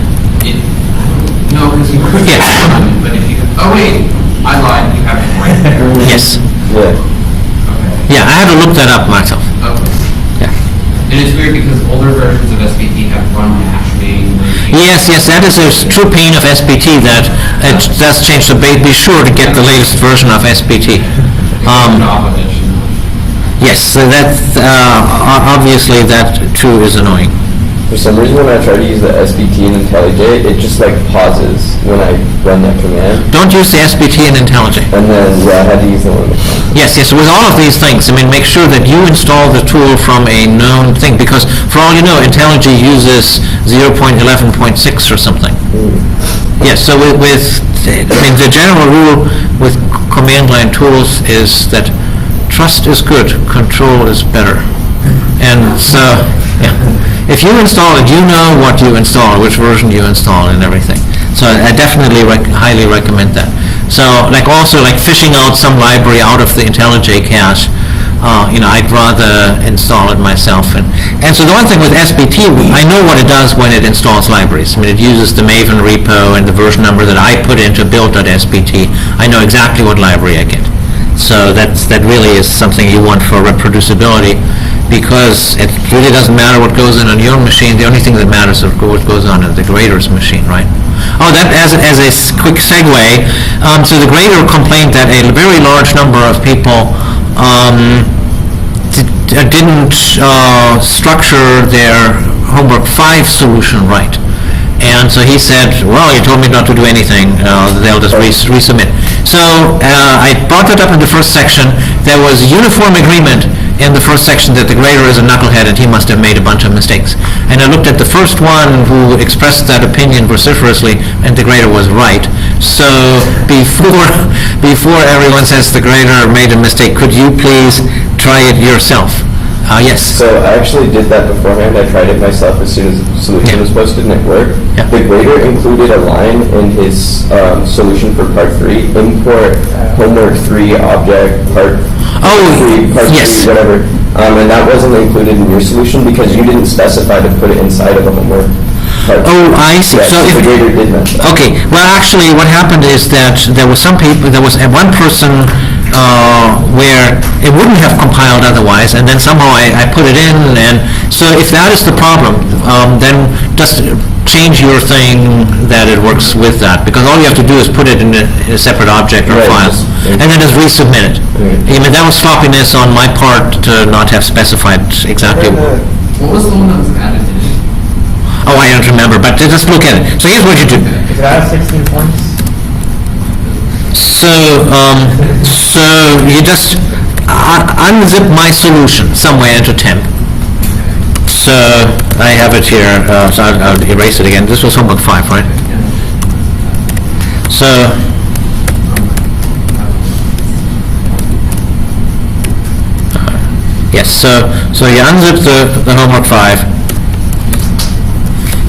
No, because you Yes. but if you oh wait, I lied. You have it right there. Yes. Yeah. Okay. Yeah, I had to look that up myself. Okay. Yeah. And it's weird because older versions of SBT have run dash main. Yes, that is a true pain of SBT that it does change. So be sure to get the latest version of SBT. Yes, so that obviously that too is annoying. For some reason, when I try to use the SBT in IntelliJ, it just pauses when I run that command. Don't use the SBT in IntelliJ. And then I had to use the one. Yes, with all of these things, I mean, make sure that you install the tool from a known thing, because for all you know, IntelliJ uses 0.11.6 or something. Yes, so with the general rule with command line tools is that trust is good, control is better. And so, yeah. If you install it, you know what you install, which version you install and everything. So I definitely highly recommend that. So also fishing out some library out of the IntelliJ cache, I'd rather install it myself. And so the one thing with SBT, I know what it does when it installs libraries. I mean, it uses the Maven repo and the version number that I put into build.sbt. I know exactly what library I get. So that really is something you want for reproducibility, because it really doesn't matter what goes in on your machine. The only thing that matters is what goes on in the grader's machine, right? Oh, that as a quick segue, so the grader complained that a very large number of people didn't structure their homework 5 solution right. And so he said, well, you told me not to do anything. They'll just resubmit. So I brought that up in the first section. There was uniform agreement in the first section that the grader is a knucklehead and he must have made a bunch of mistakes. And I looked at the first one who expressed that opinion vociferously, and the grader was right. So before everyone says the grader made a mistake, could you please try it yourself? Yes. So I actually did that beforehand. I tried it myself as soon as the solution was posted and it worked. Yeah. The grader included a line in his solution for part 3, import homework 3 object part 3, part yes. 3, whatever. And that wasn't included in your solution because you didn't specify to put it inside of a homework. Oh, I see. Yes, so the grader did mess up. Okay. Well, actually, what happened is that there was one person where it wouldn't have compiled otherwise, and then somehow I put it in, and so if that is the problem, then just change your thing that it works with that, because all you have to do is put it in a separate object or file, and then just resubmit it. I mean, that was sloppiness on my part to not have specified exactly what. What was the one that was added in it? Oh, I don't remember, but just look at it. So here's what you do. Is it out of 16 points? So you just unzip my solution somewhere into temp. So I have it here, so I'll erase it again. This was homework 5, right? So yes, so you unzip the homework 5.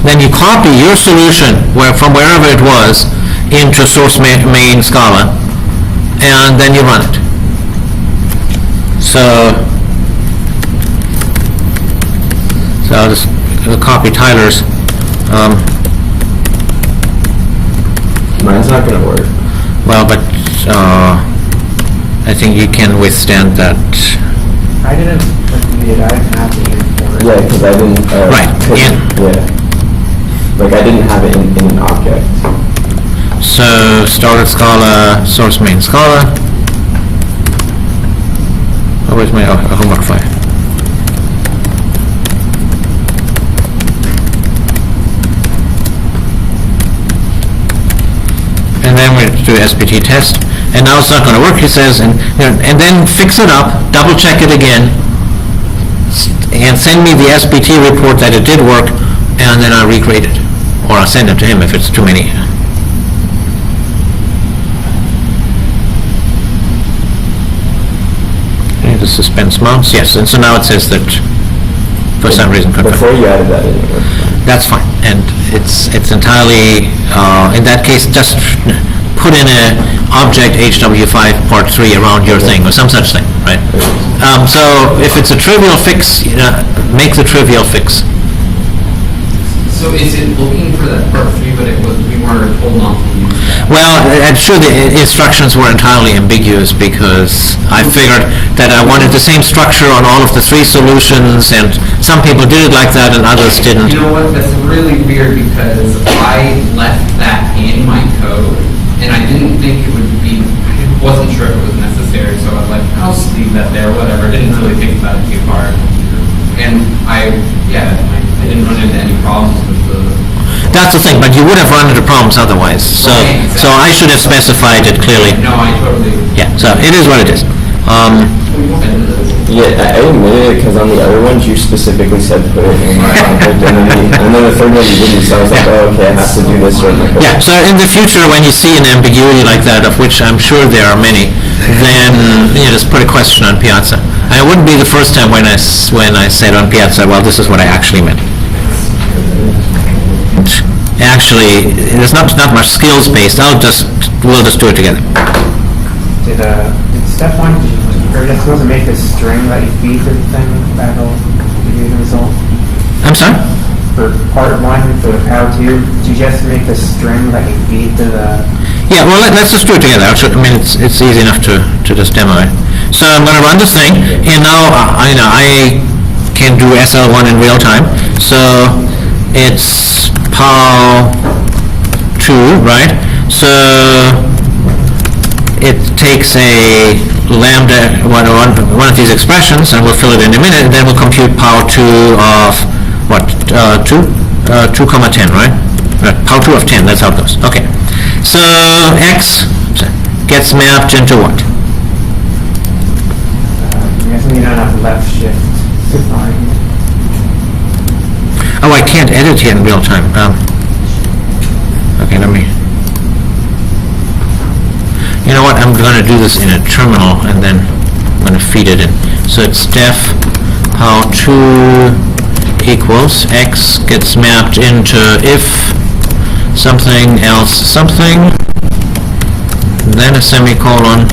Then you copy your solution from wherever it was into source main Scala, and then you run it. So I'll just copy Tyler's. Mine's not going to work. Well, but I think you can withstand that. I didn't need it. I didn't have the import. Yeah, because I didn't... Right, Yeah. Like, I didn't have it in an object. So started Scala, source main Scala. Oh, where's my homework 5? And then we do SPT test, and now it's not going to work, he says, and then fix it up, double check it again, and send me the SPT report that it did work, and then I'll regrade it, or I'll send it to him if it's too many. Okay, the suspense mounts, yes, and so now it says that for some reason confirmed. Before you added that in, it worked fine. That's fine, and it's entirely, in that case, just put in a object HW5 part 3 around your thing, or some such thing, right? So if it's a trivial fix, make the trivial fix. So is it looking for that part 3, but we weren't told not to use that? Well, I'm sure the instructions were entirely ambiguous, because I figured that I wanted the same structure on all of the 3 solutions, and some people did it like that and others didn't. You know what, that's really weird, because I left that in my code, and I didn't think it would be, I wasn't sure if it was necessary, so I was like, I'll just leave that there, whatever. I didn't really think about it too hard. And I didn't run into any problems with the... That's the thing, but you would have run into problems otherwise, so Right, exactly. so I should have specified it clearly. No, I totally... Yeah, so it is what it is. Yeah, I admitted it because on the other ones you specifically said put it in my object, and then the third one you didn't, so I was like, oh, okay, I have to do this or in my code. Yeah, so in the future, when you see an ambiguity like that, of which I'm sure there are many, then just put a question on Piazza. And it wouldn't be the first time when I said on Piazza, well, this is what I actually meant. Actually, there's not much skills based. We'll just do it together. Did step 1, or you're supposed to make a string that you feed to the thing that'll give you the result? I'm sorry? For part 1, for how to, did you just make the string that you feed to the... Yeah, well, let's just do it together. Actually, I mean, it's easy enough to just demo it. So I'm going to run this thing, and now I can do SL1 in real time. So it's POW2, right? So it takes a lambda, one of these expressions, and we'll fill it in a minute, and then we'll compute POW2 of, what, 2, 10, right? POW2 of 10, that's how it goes. Okay. So x gets mapped into what? I'm guessing you don't have left shift to find. Oh, I can't edit here in real time. Okay, let me... You know what? I'm going to do this in a terminal, and then I'm going to feed it in. So it's def POW2 equals x gets mapped into if something else something, then a semicolon,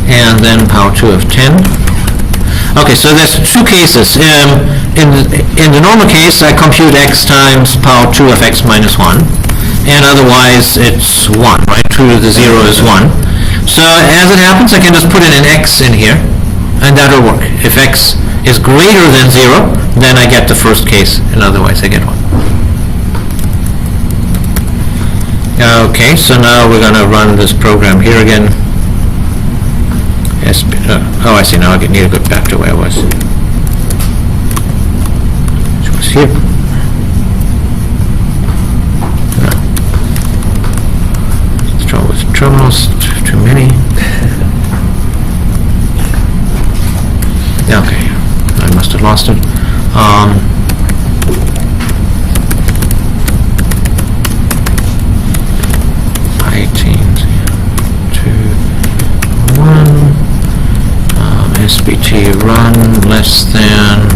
and then POW2 of 10. Okay, so there's two cases. In the normal case, I compute x times POW2 of x minus 1, and otherwise it's 1, right? 2 to the 0 is 1. So as it happens, I can just put in an x in here, and that'll work. If x is greater than 0, then I get the first case, and otherwise I get 1. Okay, so now we're going to run this program here again. Oh, I see. Now I need to go back to where I was. Which was here. Let's try with terminals. Too many. Okay, I must have lost it. 18, 2, 1, SBT run less than,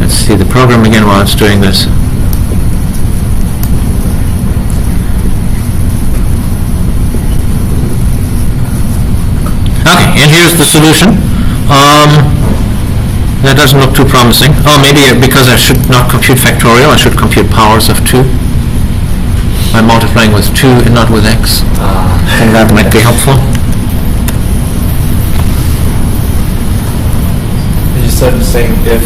let's see the program again while it's doing this. Okay, and here's the solution. That doesn't look too promising. Oh, maybe because I should not compute factorial, I should compute powers of 2. I'm multiplying with 2 and not with x. I think that might be helpful. You just said saying if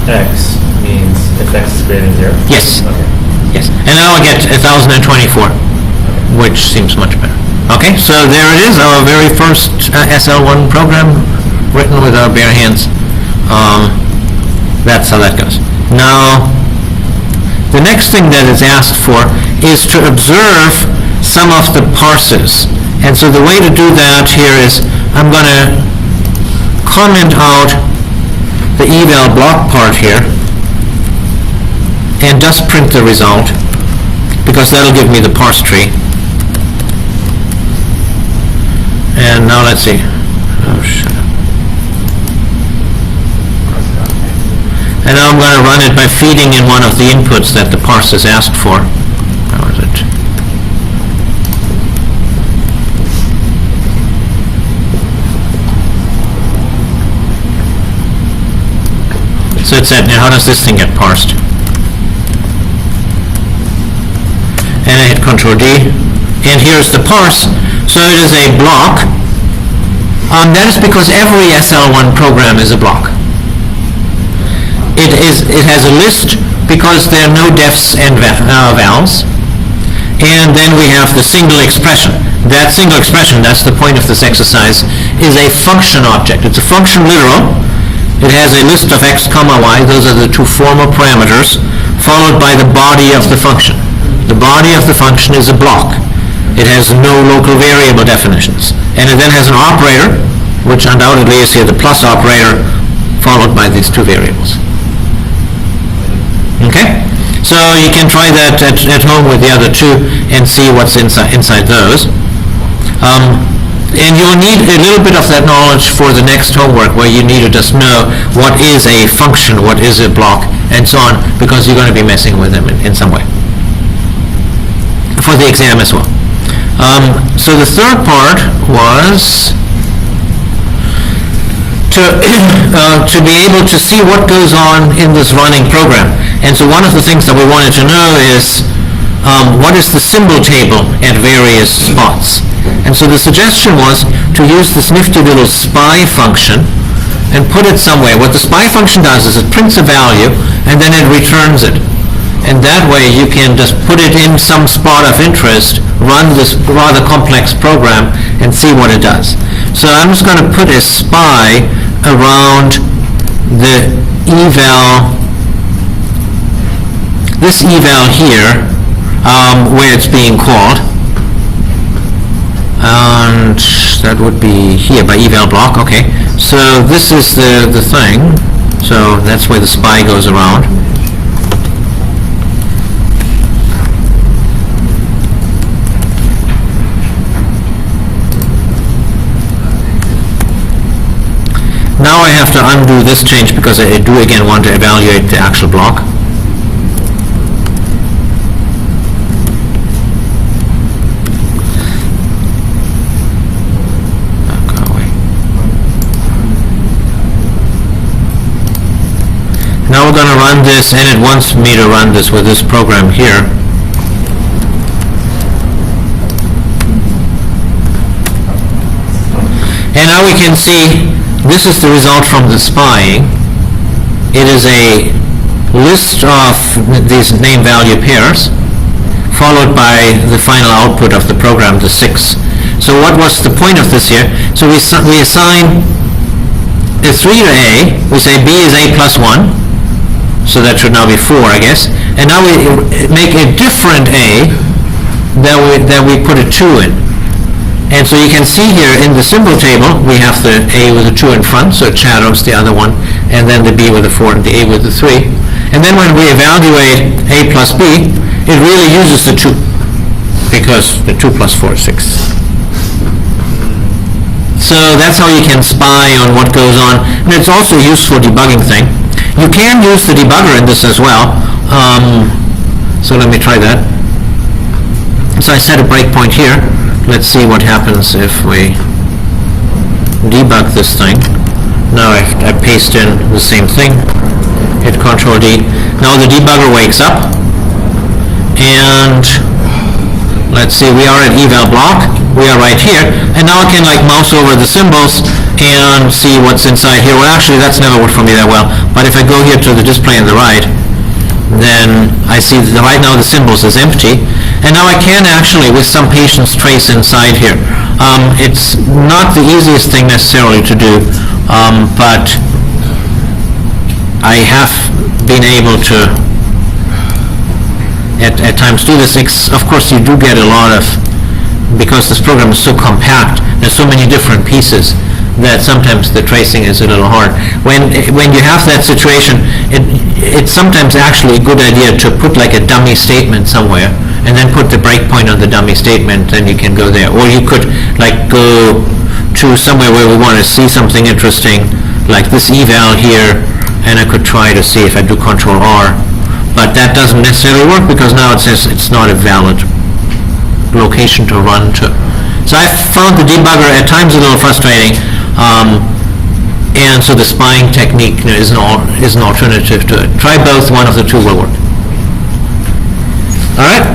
x means if x is greater than 0? Yes. Okay. Yes. And now I get 1024, which seems much better. Okay, so there it is, our very first SL1 program written with our bare hands. That's how that goes. Now, the next thing that is asked for is to observe some of the parses. And so the way to do that here is I'm going to comment out the eval block part here and just print the result, because that'll give me the parse tree. And now let's see. Oh, shut up. And now I'm going to run it by feeding in one of the inputs that the parse is asked for. How is it? So it said, now how does this thing get parsed? And I hit Control D. And here's the parse. So it is a block. That is because every SL1 program is a block. It has a list because there are no defs and vals. And then we have the single expression. That single expression, that's the point of this exercise, is a function object. It's a function literal. It has a list of x, y. Those are the two formal parameters, followed by the body of the function. The body of the function is a block. It has no local variable definitions. And it then has an operator, which undoubtedly is here the plus operator, followed by these two variables. Okay? So you can try that at home with the other two and see what's inside those. And you'll need a little bit of that knowledge for the next homework, where you need to just know what is a function, what is a block, and so on, because you're going to be messing with them in some way. For the exam as well. So the third part was to be able to see what goes on in this running program. And so one of the things that we wanted to know is what is the symbol table at various spots. And so the suggestion was to use this nifty little SPY function and put it somewhere. What the SPY function does is it prints a value and then it returns it. And that way you can just put it in some spot of interest, run this rather complex program, and see what it does. So I'm just going to put a SPY around the eval, this eval here, where it's being called. And that would be here by eval block. Okay, so this is the thing. So that's where the SPY goes around. Now I have to undo this change because I do again want to evaluate the actual block. Now we're going to run this, and it wants me to run this with this program here. And now we can see this is the result from the spying. It is a list of these name value pairs followed by the final output of the program, the 6. So what was the point of this here? So we assign a 3 to A. We say B is A plus 1. So that should now be 4, I guess. And now we make a different A that we put a 2 in. And so you can see here in the symbol table, we have the A with the 2 in front, so it shadows the other one, and then the B with the 4 and the A with the 3. And then when we evaluate A plus B, it really uses the 2, because the 2 plus 4 is 6. So that's how you can spy on what goes on. And it's also a useful debugging thing. You can use the debugger in this as well. So let me try that. So I set a breakpoint here. Let's see what happens if we debug this thing. Now I paste in the same thing. Hit Control D. Now the debugger wakes up. And let's see, we are at eval block. We are right here. And now I can like mouse over the symbols and see what's inside here. Well, actually, that's never worked for me that well. But if I go here to the display on the right, then I see that right now the symbols is empty. And now I can actually, with some patience, trace inside here. It's not the easiest thing necessarily to do, but I have been able to at times do this. Of course, you do get a lot of, because this program is so compact, there's so many different pieces that sometimes the tracing is a little hard. When you have that situation, it's sometimes actually a good idea to put like a dummy statement somewhere and then put the breakpoint on the dummy statement, then you can go there. Or you could like go to somewhere where we want to see something interesting, like this eval here, and I could try to see if I do Control R. But that doesn't necessarily work because now it says it's not a valid location to run to. So I found the debugger at times a little frustrating, and so the spying technique is an alternative to it. Try both, one of the two will work. All right?